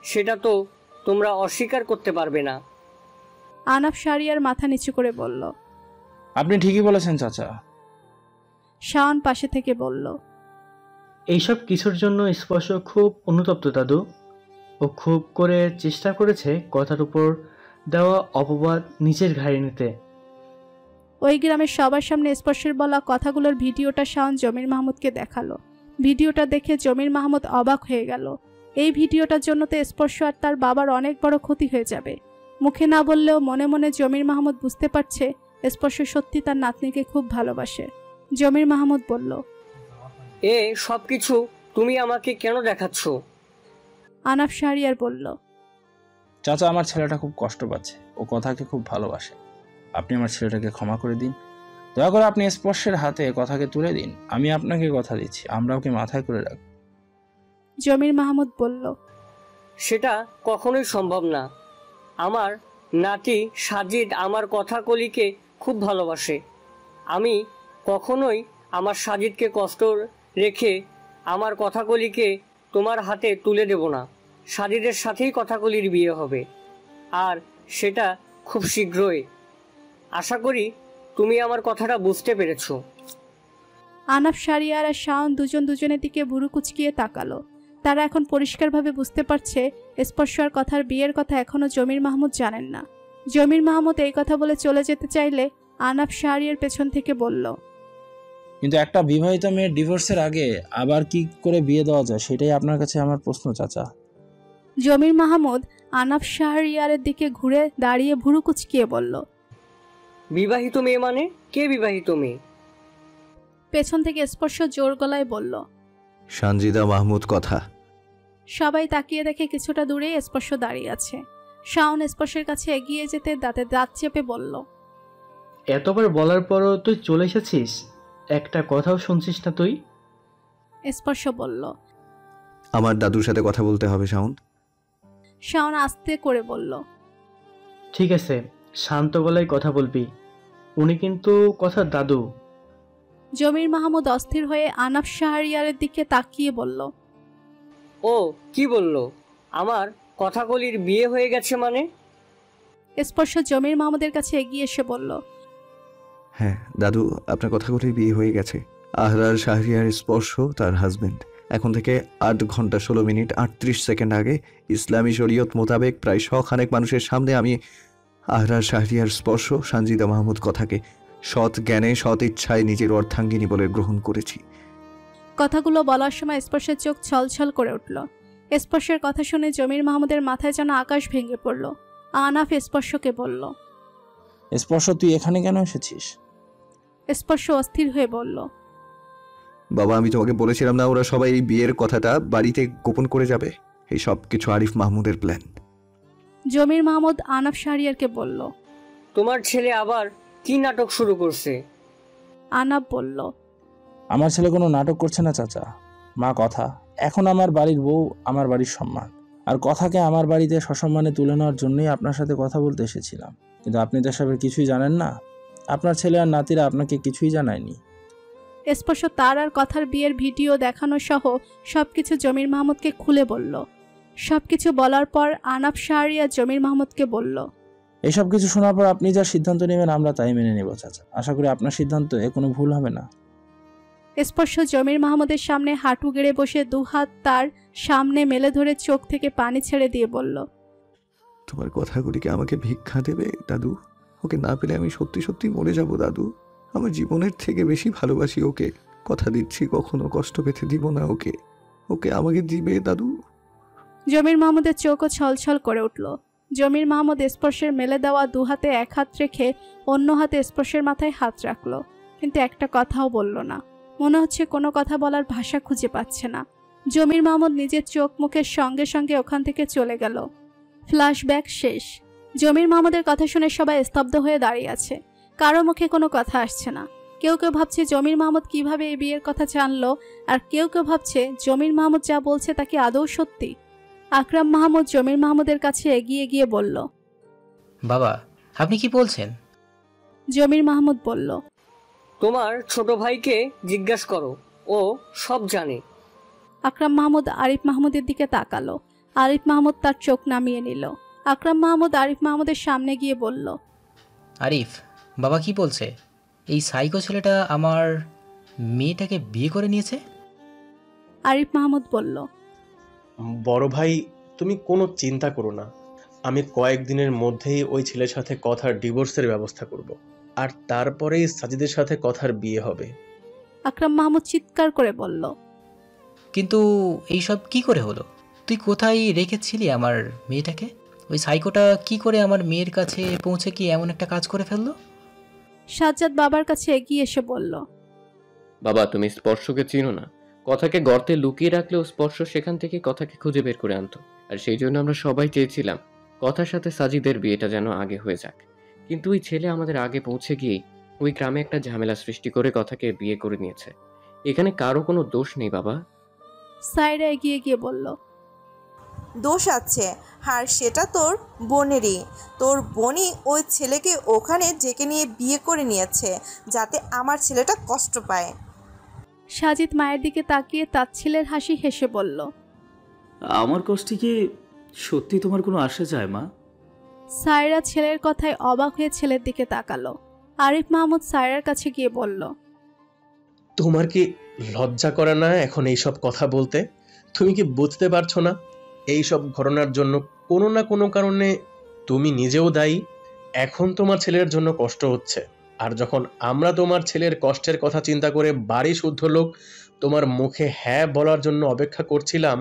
সেটা তো তোমরা অস্বীকার করতে পারবে না। আনাফ শাহরিয়ার মাথা নিচু করে বলল, আপনি ঠিকই বলেছেন চাচা। শাওন পাশে থেকে বলল, এইসব কিছুর জন্য স্পর্শ খুব অনুতপ্ত দাদু। ও খুব করে চেষ্টা করেছে কথার উপর দেওয়া অপবাদ নিজের ঘাড়ে নিতে। ওই গ্রামের সবার সামনে স্পর্শের বলা কথাগুলোর ভিডিওটা শাওন জমির মাহমুদকে দেখালো। ভিডিওটা দেখে জমির মাহমুদ অবাক হয়ে গেল। এই ভিডিওটার জন্য তো স্পর্শ আর তার বাবার অনেক বড় ক্ষতি হয়ে যাবে। মুখে না বললেও মনে মনে জমির মাহমুদ বুঝতে পারছে স্পর্শ সত্যি তার নাতনিকে খুব ভালোবাসে। জমির মাহমুদ বলল, এ সবকিছু তুমি আমাকে কেন দেখাচ্ছ? আনাফ শাহরিয়ার বলল, চাচা আমার ছেলেটা খুব কষ্ট পাচ্ছে, ও কথাকে খুব ভালোবাসে। আপনি আমার ছেলেটাকে ক্ষমা করে দিন, দয়া করে আপনি স্পর্শের হাতে কথাকে তুলে দিন। আমি আপনাকে কথা দিচ্ছি, আমরা ওকে মাথায় করে রাখব। জমির মাহমুদ বলল, সেটা কখনোই সম্ভব না। আমার নাতি সাজিদ আমার কথাকলিকে খুব ভালোবাসে। আমি কখনোই আমার সাজিদকে কষ্ট রেখে আমার কথাকলিকে তোমার হাতে তুলে দেব না। সাজিদের সাথেই কথাকলির বিয়ে হবে, আর সেটা খুব শীঘ্রই। আশা করি তুমি আমার কথাটা বুঝতে পেরেছো। আনাফ, শাহরিয়ার আর শাওন দুজনের দিকে ভুরু কুচকিয়ে তাকালো। তারা এখন পরিষ্কারভাবে বুঝতে পারছে স্পর্শ আর কথার বিয়ের কথা এখনো জমির মাহমুদ জানেন না। জমির মাহমুদ এই কথা বলে চলে যেতে চাইলে আনাফ শাহরিয়ার পেছন থেকে বলল, কিন্তু একটা বিবাহিত মেয়ের ডিভোর্সের আগে আবার কি করে বিয়ে দেওয়া যায়, সেটাই আপনার কাছে আমার প্রশ্ন চাচা। জমির মাহমুদ আনাফ শাহরিয়ারের দিকে ঘুরে দাঁড়িয়ে ভুরু কুচকিয়ে বলল, বিবাহিত মেয়ে মানে? কে বিবাহিত মেয়ে? পেছন থেকে স্পর্শ জোর গলায় বলল, সানজিদা মাহমুদ কথা। সবাই তাকিয়ে দেখে কিছুটা দূরে স্পর্শ দাঁড়িয়ে আছে। শাওন স্পর্শের কাছে এগিয়ে যেতে দাঁতে দাঁত চেপে বলল, এতবার বলার পরও তুই চলে এসেছিস, একটা কথাও শুনছিস না তুই? স্পর্শ বলল, আমার দাদুর সাথে কথা বলতে হবে শাওন। শাওন আস্তে করে বলল, ঠিক আছে, শান্ত গলায় কথা বলবি, উনি কিন্তু কথার দাদু। জমির মাহমুদ অস্থির হয়ে আনাফ শাহরিয়ারের দিকে তাকিয়ে বলল, ও কি বলল? আমার কথাকলির বিয়ে হয়ে গেছে মানে? স্পর্শ জমির মাহমুদের কাছে এগিয়ে এসে বলল, হ্যাঁ দাদু, আপনার কথাগুলি বিয়ে হয়ে গেছে। আহরার শাহরিয়ার স্পর্শ তার হাজবেন্ড। এখন থেকে 8 ঘন্টা 16 মিনিট 38 সেকেন্ড আগে ইসলামী শরীয়ত মোতাবেক প্রায় 100 খানেক মানুষের সামনে আমি আহরার শাহরিয়ার স্পর্শ সানজিদা মাহমুদ কথাকে সৎ জ্ঞানে সৎ ইচ্ছায় নিজের অর্ধাঙ্গিনী বলে গ্রহণ করেছি। কথাগুলো বলার সময় স্পর্শের চোখ ছলছল করে উঠল। স্পর্শের কথা শুনে জমির মাহমুদের মাথায় যেন আকাশ ভেঙে পড়ল। আনাফ স্পর্শকে বলল, স্পর্শ, তুই এখানে কেন এসেছিস? স্পর্শ অস্থির হয়ে বলল, বাবা, আমি তোমাকে বলেছিলাম না ওরা সবাই এই বিয়ের কথাটা বাড়িতে গোপন করে যাবে? এই সব কিছু আরিফ মাহমুদের প্ল্যান। জমির মাহমুদ আনাফ শাহরিয়ারকে বলল, তোমার ছেলে আবার কি নাটক শুরু করছে? আনাফ বলল, আমার ছেলে কোনো নাটক করছে না চাচা। মা কথা, এখন আমার বাড়ির বউ, আমার বাড়ির সম্মান, আর কথাকে আমার বাড়িতে সসম্মানে তুলে নেওয়ার জন্যই আপনার সাথে কথা বলতে এসেছিলাম। কিন্তু আপনি তো এসবের কিছুই জানেন না। আপনার ছেলে আর নাতিরা আপনাকে কিছুই জানায়নি। স্পর্শ তার আর কথার বিয়ের ভিডিও দেখানো সহ সবকিছু জমির মাহমুদকে খুলে বলল। সবকিছু বলার পর আনাফ শাহরিয়ার জমির মাহমুদকে বলল, এইসব কিছু শোনার পর আপনি যা সিদ্ধান্ত নেবেন আমরা তাই মেনে নেব চাচা। আশা করি আপনার সিদ্ধান্তে কোনো ভুল হবে না। স্পর্শ জমির মাহমুদের সামনে হাঁটু গেড়ে বসে 2 হাত তার সামনে মেলে ধরে চোখ থেকে পানি ছেড়ে দিয়ে বলল, তোমার কথাগুলিকে আমাকে ভিক্ষা দেবে দাদু? ওকে না পেলে আমি সত্যি সত্যি মরে যাব দাদু। আমার জীবনের থেকে বেশি ভালোবাসি ওকে। কথা দিচ্ছি কখনো কষ্ট পেতে দিব না ওকে। ওকে আমাকে দিবে দাদু? জমির মাহমুদের চোখও ছলছল করে উঠল। জমির মাহমুদ স্পর্শের মেলে দেওয়া 2 হাতে 1 হাত রেখে অন্য হাতে স্পর্শের মাথায় হাত রাখল, কিন্তু একটা কথাও বলল না। মনে হচ্ছে কোনো কথা বলার ভাষা খুঁজে পাচ্ছে না। জমির মাহমুদ নিজের চোখ মুখের সঙ্গে সঙ্গে ওখান থেকে চলে গেল। ফ্ল্যাশব্যাক শেষ। জমির মাহমুদের কথা শুনে সবাই স্তব্ধ হয়ে দাঁড়িয়ে আছে। কারো মুখে কোনো কথা আসছে না। কেউ কেউ ভাবছে জমির মাহমুদ কিভাবে এই বিয়ের কথা জানলো, আর কেউ কেউ ভাবছে জমির মাহমুদ যা বলছে তা কি আদৌ সত্যি। আকরাম মাহমুদ জমির মাহমুদের কাছে এগিয়ে গিয়ে বলল, বাবা, আপনি কি বলছেন? জমির মাহমুদ বলল, তোমার ছোট ভাইকে জিজ্ঞাসা করো, ও সব জানে। আকরাম মাহমুদ আরিফ মাহমুদের দিকে তাকালো। আরিফ মাহমুদ তার চোখ নামিয়ে নিল। আকরাম মাহমুদ আরিফ মাহমুদের সামনে গিয়ে বলল, আরিফ, বাবা কি বলছে? এই সাইকো ছেলেটা আমার মেয়েটাকে বিয়ে করে নিয়েছে? আরিফ মাহমুদ বলল, বড় ভাই, তুমি কোনো চিন্তা করো না। আমি কয়েকদিনের মধ্যেই ওই ছেলের সাথে কথার ডিভোর্সের ব্যবস্থা করব, আর তারপরেই সাজিদের সাথে কথার বিয়ে হবে। আকরাম মাহমুদ চিৎকার করে বলল, কিন্তু এইসব কি করে হলো? তুই কোথায় রেখেছিলি আমার মেয়েটাকে? ওই সাইকোটা কি করে আমার মেয়ের কাছে পৌঁছে কি এমন একটা কাজ করে ফেললো? সাজ্জাদ বাবার কাছে এগিয়ে এসে বলল, বাবা, তুমি স্পর্শকে চিনো না। কথাকে গর্তে লুকিয়ে রাখলেও স্পর্শ সেখান থেকে কথাকে খুঁজে বের করে আনতো। আর সেই জন্য আমরা সবাই চেয়েছিলাম কথার সাথে সাজিদের বিয়েটা যেন আগে হয়ে যাক। কিন্তু ওই ছেলে আমাদের আগে পৌঁছে গিয়ে ওই গ্রামে একটা ঝামেলা সৃষ্টি করে কথাকে বিয়ে করে নিয়েছে। এখানে কারো কোনো দোষ নেই বাবা। সায়রা এগিয়ে গিয়ে বলল, দোষ আছে, আর সেটা তোর বোনেরই। তোর বোনই ওই ছেলেকে ওখানে ডেকে নিয়ে বিয়ে করে নিয়েছে যাতে আমার ছেলেটা কষ্ট পায়। সাজিদ মায়ের দিকে তাকিয়ে তাচ্ছিলের হাসি হেসে বলল, আমার কষ্টে কি সত্যি তোমার কোনো আসে যায় মা? সায়রা ছেলের কথায় অবাক হয়ে ছেলের দিকে তাকালো। আরিফ মাহমুদ সায়রার কাছে গিয়ে বলল, তোমার কি লজ্জা করে না এখন এইসব কথা বলতে? তুমি কি বুঝতে পারছো না এইসব ঘটনার জন্য কোনো না কোনো কারণে তুমি নিজেও দায়ী? এখন তোমার ছেলের জন্য কষ্ট হচ্ছে, আর যখন আমরা তোমার ছেলের কষ্টের কথা চিন্তা করে বাড়ি শুদ্ধ লোক তোমার মুখে হ্যাঁ বলার জন্য অপেক্ষা করছিলাম,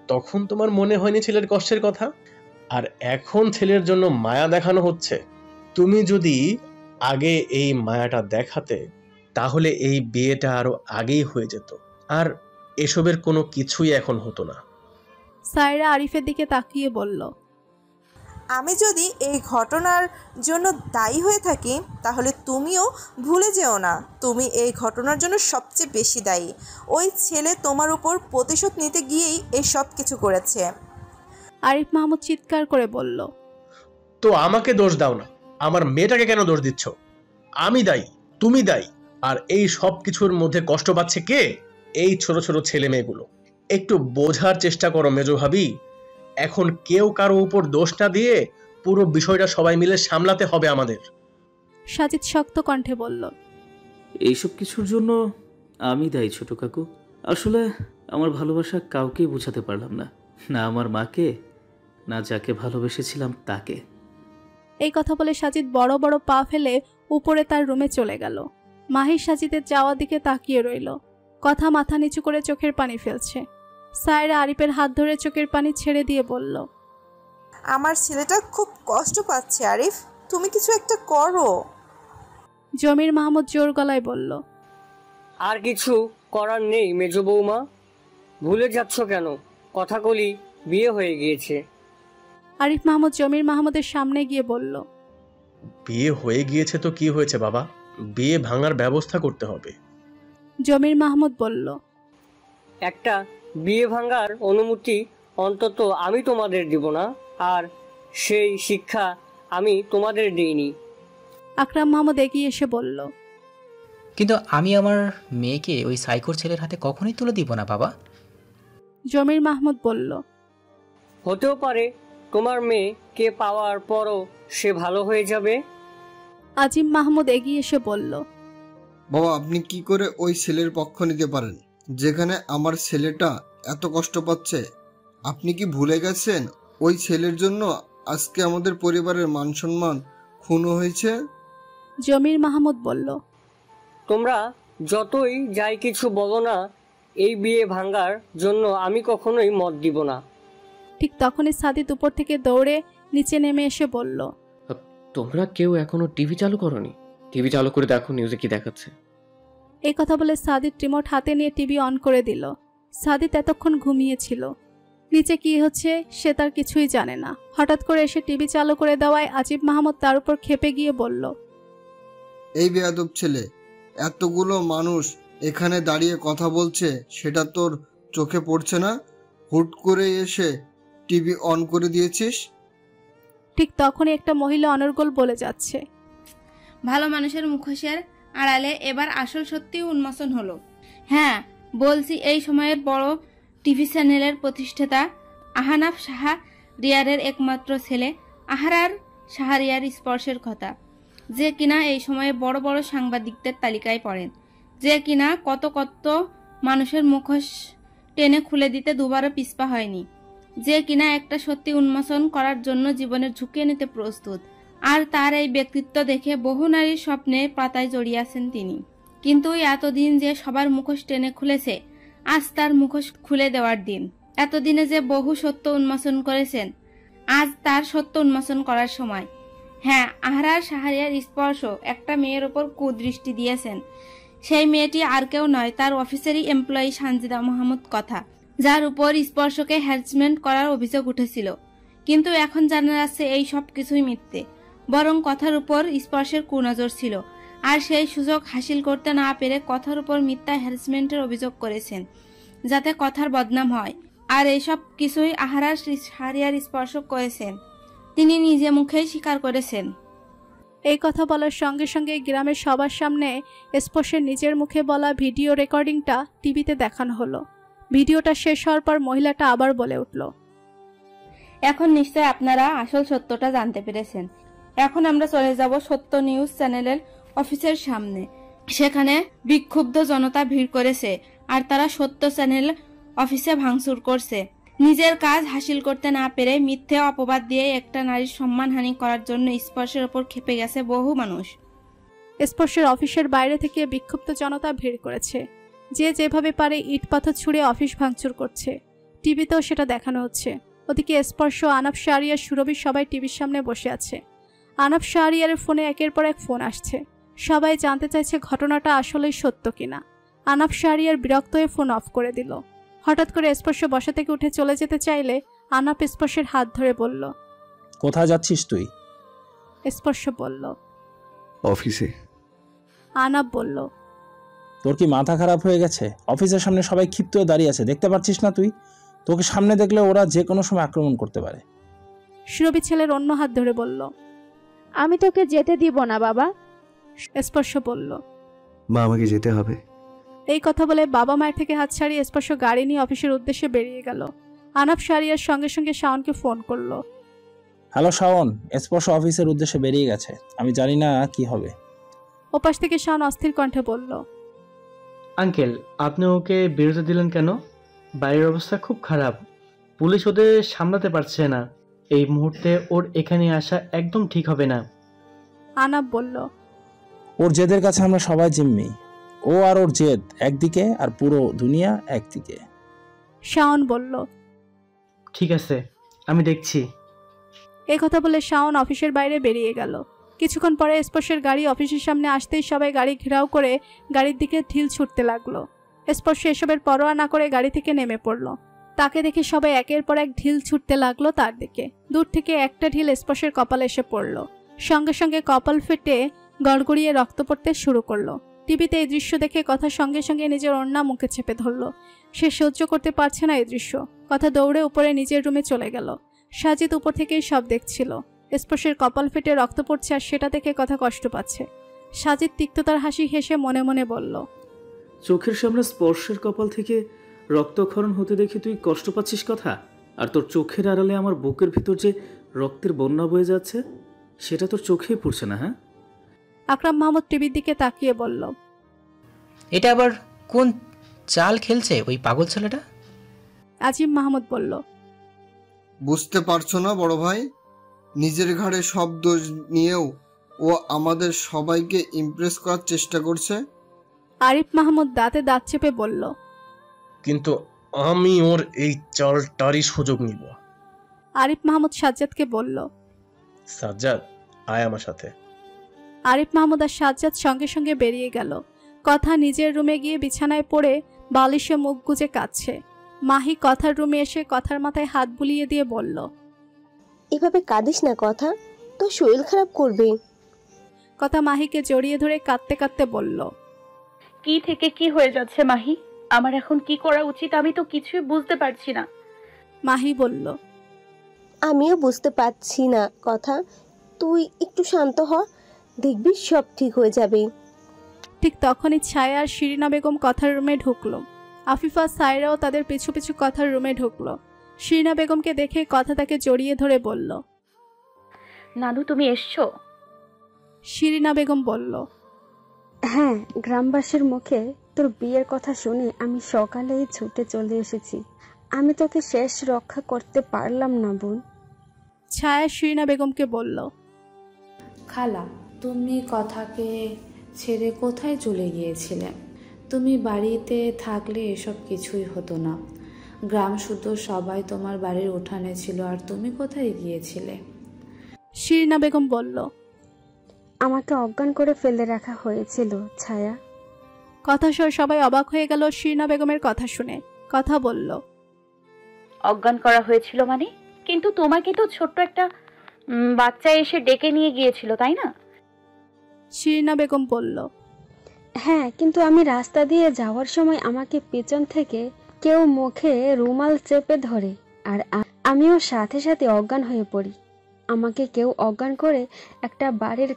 তখন তোমার মনে হয়নি ছেলের কষ্টের কথা? আর এখন ছেলের জন্য মায়া দেখানো হচ্ছে। তুমি যদি আগে এই মায়াটা দেখাতে তাহলে এই বিয়েটা আরো আগেই হয়ে যেত, আর এসবের কোনো কিছুই এখন হতো না। সায়রা আরিফের দিকে তাকিয়ে বলল, আমি যদি এই ঘটনার জন্য দায়ী হয়ে থাকি তাহলে তুমিও ভুলে যেও না তুমি এই ঘটনার জন্য সবচেয়ে বেশি দায়ী। ওই ছেলে তোমার উপর প্রতিশোধ নিতে গিয়েই এই সব কিছু করেছে। আরিফ মাহমুদ চিৎকার করে বলল, তো আমাকে দোষ দাও না, আমার মেয়েটাকে কেন দোষ দিচ্ছ? আমি দায়ী, তুমি দায়ী। আর এই সব কিছুর মধ্যে কষ্ট পাচ্ছে কে? এই ছোট ছোট ছেলে মেয়েগুলো। একটু বোঝার চেষ্টা করো মেজো ভাবি, এখন কেউ কারো উপর দোষ না দিয়ে পুরো বিষয়টা সবাই মিলে সামলাতে হবে আমাদের। সাজিদ শক্ত কণ্ঠে বলল, এইসব কিছুর জন্য আমি দায়ী ছোট কাকু। আসলে আমার ভালোবাসা কাউকেই বোঝাতে পারলাম না, না আমার মাকে, না যাকে ভালোবেসেছিলাম তাকে। এই কথা বলে সাজিদ বড় বড় পা ফেলে উপরে তার রুমে চলে গেল। মাহির সাজিদের যাওয়ার দিকে তাকিয়ে রইল, কথা মাথা নিচু করে চোখের পানি ফেলছে। সায়রা আরিফের হাত ধরে চোখের পানি ছেড়ে দিয়ে বলল, আমার ছেলেটা খুব কষ্ট পাচ্ছে আরিফ, তুমি কিছু একটা করো। জমির মাহমুদ জোর গলায় বলল, আর কিছু করার নেই মেজো বৌমা, ভুলে যাচ্ছ কেন? কথাগুলি বিয়ে হয়ে গিয়েছে। আরিফ মাহমুদ জমির মাহমুদের সামনে গিয়ে বলল, বিয়ে হয়ে গিয়েছে তো কি হয়েছে বাবা, বিয়ে ভাঙার ব্যবস্থা করতে হবে। জমির মাহমুদ বলল, একটা বিয়ে ভাঙার অনুমতি অন্তত আমি তোমাদের দিব না, আর সেই শিক্ষা আমি তোমাদের দিইনি। আকরাম মাহমুদ এগিয়ে এসে বলল, কিন্তু আমি আমার মেয়েকে ওই সাইকোর ছেলের হাতে কখনোই তুলে দিব না বাবা। জমির মাহমুদ বলল, হতেও পারে তোমার মেয়েকে পাওয়ার পরও সে ভালো হয়ে যাবে। আজিম মাহমুদ এগিয়ে এসে বলল, বাবা আপনি কি করে ওই ছেলের পক্ষ নিতে পারেন যেখানে আমার ছেলেটা এত কষ্ট পাচ্ছে? আপনি কি ভুলে গেছেন ওই ছেলের জন্য আজকে আমাদের পরিবারের মান সম্মান খুন হয়েছে? জমির মাহমুদ বলল, তোমরা যতই যাই কিছু বলো না, এই বিয়ে ভাঙার জন্য আমি কখনোই মত দিব না। ঠিক তখনই সাদিদ উপর থেকে দৌড়ে নিচে নেমে এসে বলল, তোমরা কেউ এখনো টিভি চালু করোনি? টিভি চালু করে দেখো নিউজে কি দেখাচ্ছে। এই কথা বলে সাদিদ রিমোট হাতে নিয়ে টিভি অন করে দিল। সাদিদ এতক্ষণ ঘুমিয়েছিল, নিচে কি হচ্ছে সে তার কিছুই জানে না। হঠাৎ করে এসে টিভি চালু করে দেওয়ায় আজিব মাহমুদ তার উপর ক্ষেপে গিয়ে বলল, এই বেয়াদব ছেলে, এতগুলো মানুষ এখানে দাঁড়িয়ে কথা বলছে সেটা তোর চোখে পড়ছে না? হুট করে এসে টিভি অন করে দিয়েছিস। ঠিক তখনই একটা মহিলা অনর্গল বলে যাচ্ছে, ভালো মানুষের মুখোশের আড়ালে এবার আসল সত্যি উন্মোচন হলো। হ্যাঁ বলছি, এই সময়ের বড় টিভি চ্যানেলের প্রতিষ্ঠাতা আহনাফ শাহরিয়ারের একমাত্র ছেলে আহরার শাহরিয়ার স্পর্শের কথা, যে কিনা এই সময়ে বড় বড় সাংবাদিকদের তালিকায় পড়েন, যে কিনা কত কত মানুষের মুখোশ টেনে খুলে দিতে দুবারও পিছপা হয়নি, যে কিনা একটা সত্যি উন্মোচন করার জন্য জীবনের ঝুঁকি নিতে প্রস্তুত। আর তার এই ব্যক্তিত্ব দেখে বহু নারীর স্বপ্নের পাতায় জড়িয়েছেন তিনি। কিন্তু এতদিন যে সবার মুখোশ টেনে খুলেছে, আজ তার মুখোশ খুলে দেওয়ার দিন। এতদিনে যে বহু সত্য উন্মোচন করেছেন, আজ তার সত্য উন্মোচন করার সময়। হ্যাঁ, আহরার শাহরিয়ার স্পর্শ একটা মেয়ের ওপর কুদৃষ্টি দিয়েছেন। সেই মেয়েটি আর কেউ নয়, তার অফিসেরই এমপ্লয়ি সানজিদা মাহমুদ কথা, যার উপর স্পর্শকে হ্যারাসমেন্ট করার অভিযোগ উঠেছিল। কিন্তু এখন জানা যাচ্ছে এই সব কিছুই মিথ্যে, বরং কথার উপর স্পর্শের কুনজর ছিল। আর সেই সুযোগ হাসিল করতে না পেরে কথার উপর মিথ্যা হ্যারাসমেন্টের অভিযোগ করেছেন, যাতে কথার বদনাম হয়। আর এইসব কিছুই শাহরিয়ার স্পর্শ করেছেন, তিনি নিজে মুখেই স্বীকার করেছেন। এই কথা বলার সঙ্গে সঙ্গে গ্রামের সবার সামনে স্পর্শের নিজের মুখে বলা ভিডিও রেকর্ডিংটা টিভিতে দেখানো হলো। ভিডিওটা শেষ হওয়ার পর মহিলাটা আবার বলে উঠল, এখন নিশ্চয় আপনারা আসল সত্যটা জানতে পেরেছেন। এখন আমরা চলে যাব সত্য নিউজ চ্যানেলের অফিসের সামনে। সেখানে বিক্ষুব্ধ জনতা ভিড় করেছে আর তারা সত্য চ্যানেল অফিসে ভাঙচুর করছে। নিজের কাজ হাসিল করতে না পেরে মিথ্যে অপবাদ দিয়ে একটা নারীর সম্মানহানি করার জন্য স্পর্শের ওপর ক্ষেপে গেছে বহু মানুষ। স্পর্শের অফিসের বাইরে থেকে বিক্ষুব্ধ জনতা ভিড় করেছে। যে যেভাবে পারে ইট পাথর ছুঁড়ে অফিস ভাঙচুর করছে। টিভিতেও সেটা দেখানো হচ্ছে। ওদিকে স্পর্শ, আনাফ শাহরিয়ার, সুরভি সবাই টিভির সামনে বসে আছে। আনাফ শাহরিয়ারের ফোনে একের পর এক ফোন আসছে। সবাই জানতে চাইছে ঘটনাটা আসলেই সত্য কিনা। আনাফ শাহরিয়ার বিরক্ত হয়ে ফোন অফ করে দিল। হঠাৎ করে স্পর্শ বসা থেকে উঠে চলে যেতে চাইলে আনাফ স্পর্শের হাত ধরে বলল, কোথায় যাচ্ছিস তুই? স্পর্শ বলল, অফিসে। আনাফ বলল, তোর কি মাথা খারাপ হয়ে গেছে? অফিসের সামনে সবাই ক্ষিপ্ত হয়ে দাঁড়িয়ে আছে, দেখতে পাচ্ছিস না তুই? তোকে সামনে দেখলে ওরা যে কোনো সময় আক্রমণ করতে পারে। সুরভি ছেলের অন্য হাত ধরে বলল, আমি তোকে যেতে দিব না বাবা। স্পর্শ বলল, মা আমাকে যেতে হবে। এই কথা বলে বাবা মায়ের থেকে হাত ছাড়িয়ে স্পর্শ গাড়ি নিয়ে অফিসের উদ্দেশ্যে বেরিয়ে গেল। আনাফ শাহরিয়ার সঙ্গে সঙ্গে শাওনকে ফোন করলো। হ্যালো শাওন, স্পর্শ অফিসের উদ্দেশ্যে বেরিয়ে গেছে, আমি জানি না কি হবে। ওপাশ থেকে শাওন অস্থির কণ্ঠে বলল, আঙ্কেল আপনি ওকে বেরোতে দিলেন কেন? বাইরের অবস্থা খুব খারাপ, পুলিশ ওদের সামলাতে পারছে না। এই মুহূর্তে ওর এখানে আসা একদম ঠিক হবে না। আনাফ বলল, ওর জেদের কাছে আমরা সবাই জিম্মি। ও আর ওর জেদ একদিকে আর পুরো দুনিয়া একদিকে। শাওন বলল, ঠিক আছে, আমি দেখছি। এই কথা বলে শাওন অফিসের বাইরে বেরিয়ে গেল। কিছুক্ষণ পরে স্পর্শের গাড়ি অফিসের সামনে আসতেই সবাই গাড়ি ঘেরাও করে গাড়ির দিকে ঢিল ছুটতে লাগলো। স্পর্শ এসবের পরোয়া না করে গাড়ি থেকে নেমে পড়ল। তাকে দেখে সবাই একের পর এক ঢিল ছুটতে লাগলো তার দিকে। দূর থেকে একটা ঢিল স্পর্শের কপালে এসে পড়ল। সঙ্গে সঙ্গে কপাল ফেটে গড়গড়িয়ে রক্ত পড়তে শুরু করলো। টিভিতে এই দৃশ্য দেখে কথা সঙ্গে সঙ্গে নিজের ওড়না মুখে চেপে ধরল। সে সহ্য করতে পারছে না এই দৃশ্য। কথা দৌড়ে উপরে নিজের রুমে চলে গেল। সাজিদ উপর থেকেই সব দেখছিল। স্পর্শের কপাল ফেটে রক্ত পড়ছে আর সেটা দেখে কথা কষ্ট পাচ্ছে। সাজিদ তিক্ততার হাসি হেসে মনে মনে বলল, চোখের সামনে স্পর্শের কপাল থেকে রক্তক্ষরণ হতে দেখে তুই কষ্ট পাচ্ছিস কথা? আর তোর চোখের আড়ালে আমার বুকের ভিতর যে রক্তের বন্যা বয়ে যাচ্ছে সেটা তোর চোখেই পড়ছে না? হ্যাঁ? আকরাম মাহমুদ টিভির দিকে তাকিয়ে বলল, এটা আবার কোন চাল খেলছে ওই পাগল ছেলেটা? আজিম মাহমুদ বলল, বুঝতে পারছো না বড় ভাই? নিজের ঘাড়ে সব দোষ নিয়েও ও আমাদের সবাইকে ইমপ্রেস করার চেষ্টা করছে। আরিফ মাহমুদ দাঁতে দাঁত চেপে বলল, কিন্তু আমি ওর এই চালটারই সুযোগ নিব। আরিফ মাহমুদ সাজ্জাদকে বলল, সাজ্জাদ আয় আমার সাথে। আরিফ মাহমুদ আর সাজ্জাদ সঙ্গে সঙ্গে বেরিয়ে গেল। কথা নিজের রুমে গিয়ে বিছানায় পড়ে বালিশে মুখ গুজে কাঁদছে। মাহি কথার রুমে এসে কথার মাথায় হাত বুলিয়ে দিয়ে বলল, এভাবে কাঁদিস না কথা, তো শরীর খারাপ করবে। কথা মাহিকে জড়িয়ে ধরে কাঁদতে কাঁদতে বলল, কি থেকে কি হয়ে যাচ্ছে মাহি? আমার এখন কি করা উচিত আমি তো কিছুই বুঝতে পারছি না। মাহি বলল, আমিও বুঝতে পারছি না কথা, তুই একটু শান্ত হ, দেখবি সব ঠিক হয়ে যাবে। ঠিক তখনই ছায়া আর শিরিনা বেগম কথার রুমে ঢুকলো। আফিফা সায়রাও তাদের পিছু পিছু কথার রুমে ঢুকলো। শিরিনা বেগমকে দেখে কথা তাকে জড়িয়ে ধরে বলল, নানু তুমি এসছো? শিরিনা বেগম বলল, হ্যাঁ, গ্রামবাসীর মুখে তোর বিয়ের কথা শুনে আমি সকালেই ছুটে চলে এসেছি। আমি তোকে শেষ রক্ষা করতে পারলাম না বোন। ছায়া শিরিনা বেগমকে বলল, খালা তুমি কথাকে ছেড়ে কোথায় চলে গিয়েছিলে? তুমি বাড়িতে থাকলে এসব কিছুই হতো না। গ্রাম শুদ্ধ সবাই তোমার বাড়ির উঠানে ছিল, আর তুমি কোথায় গিয়েছিলে? শিরিনা বেগম বলল, আমাকে অজ্ঞান করে ফেলে রাখা হয়েছিল ছায়া। কথা শুনে সবাই অবাক হয়ে গেল শিরিনা বেগমের কথা শুনে। কথা বলল, অজ্ঞান করা হয়েছিল মানে? কিন্তু তোমাকে তো ছোট্ট একটা বাচ্চা এসে ডেকে নিয়ে গিয়েছিল তাই না? শিরিনা বেগম বলল। হ্যাঁ, কিন্তু আমি রাস্তা দিয়ে যাওয়ার সময় আমাকে পেছন থেকে কেউ মুখে রুমাল চেপে ধরে, আর আমিও সাথে সাথে অজ্ঞান হয়ে পড়ি। আমাকে কেউ অজ্ঞান করে একটা বাড়ির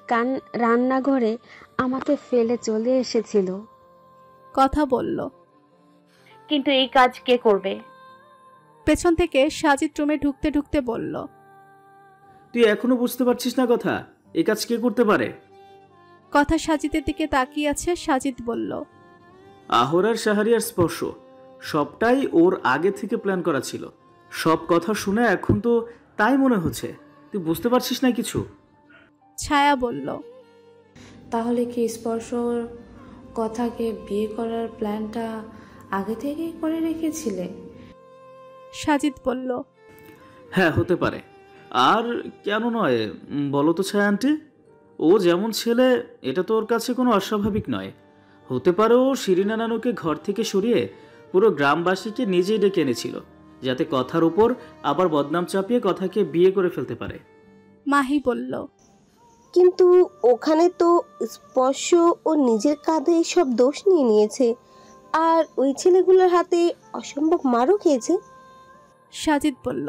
রান্নাঘরে আমাকে ফেলে চলে এসেছিল। কথা বলল। কিন্তু এই কাজ কে করবে? পেছন থেকে সাজিদ রুমে ঢুকতে ঢুকতে বলল। তুই এখনো বুঝতে পারছিস না কথা? এই কাজ কে করতে পারে? কথা সাজিদের দিকে তাকিয়ে আছে। সাজিদ বলল। আহরার শাহরিয়ার স্পর্শ সবটাই ওর আগে থেকে প্ল্যান করা ছিল। সব কথা শুনে এখন তো তাই মনে হচ্ছে। তুই বুঝতে পারছিস না কিছু? ছায়া বলল। তাহলে কি স্পর্শর কথাকে বিয়ে করার প্ল্যানটা আগে থেকেই করে রেখেছিলে? সাজিদ বলল। হ্যাঁ, হতে পারে। আর কেন নয় বলো তো ছায়া আন্টি? ও যেমন ছেলে, এটা তো ওর কাছে কোনো অস্বাভাবিক নয়। হতে পারে ও শিরিনা নানুকে ঘর থেকে সরিয়ে পুরো গ্রামবাসীকে নিজেই ডেকে এনেছিল, যাতে কথার উপর আবার বদনাম চাপিয়ে কথাকে বিয়ে করে ফেলতে পারে। মাহি বলল। কিন্তু ওখানে তো স্পর্শ ও নিজের কাঁধে সব দোষ নিয়ে নিয়েছে, আর ওই ছেলেগুলোর হাতে অসম্ভব মারও খেয়েছে। সাজিদ বলল।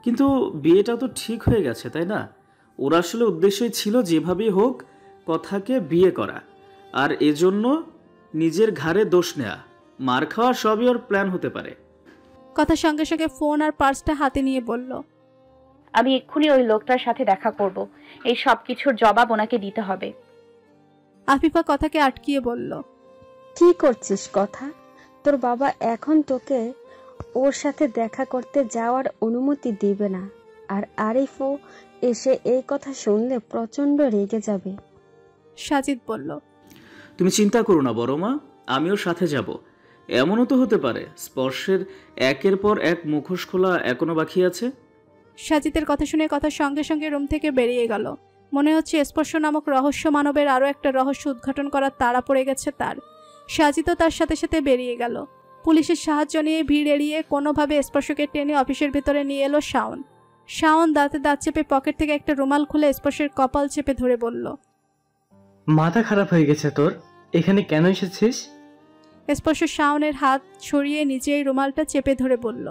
কিন্তু বিয়েটা তো ঠিক হয়ে গেছে, তাই না? ওর আসলে উদ্দেশ্যই ছিল যেভাবেই হোক কথাকে বিয়ে করা, আর এজন্য নিজের ঘাড়ে দোষ নেয়া, মার খাওয়া সবই ওর প্ল্যান হতে পারে। কথা সঙ্গে সঙ্গে ফোন আর পার্সটা হাতে নিয়ে বলল। আমি এক্ষুনি ওই লোকটার সাথে দেখা করব। এই সব কিছুর জবাব ওনাকে দিতে হবে। আফিফা কথাকে আটকিয়ে বলল। কি করছিস কথা? তোর বাবা এখন তোকে ওর সাথে দেখা করতে যাওয়ার অনুমতি দিবে না, আর আরিফও এসে এই কথা শুনলে প্রচন্ড রেগে যাবে। সাজিদ বলল। তুমি চিন্তা করো না বড় মা, আমিও সাথে যাব। এমনও তো হতে পারে স্পর্শের একের পর এক মুখোশ খোলা এখনো বাকি আছে। সাজিদের কথা শুনে কথা সঙ্গে সঙ্গে রুম থেকে বেরিয়ে গেল। মনে হচ্ছে স্পর্শ নামক রহস্য মানবের আরও একটা রহস্য উদ্ঘাটন করার তাড়া পড়ে গেছে তার। সাজিদও তার সাথে সাথে বেরিয়ে গেল। পুলিশের সাহায্য নিয়ে ভিড় এড়িয়ে কোনোভাবে স্পর্শকে টেনে অফিসের ভেতরে নিয়ে এলো শাওন। শাওন দাঁতে দাঁত চেপে পকেট থেকে একটা রুমাল খুলে স্পর্শের কপাল চেপে ধরে বলল। মাথা খারাপ হয়ে গেছে তোর? এখানে কেন এসেছিস? স্পর্শ শাওনের হাত সরিয়ে নিজেই রুমালটা চেপে ধরে বলল।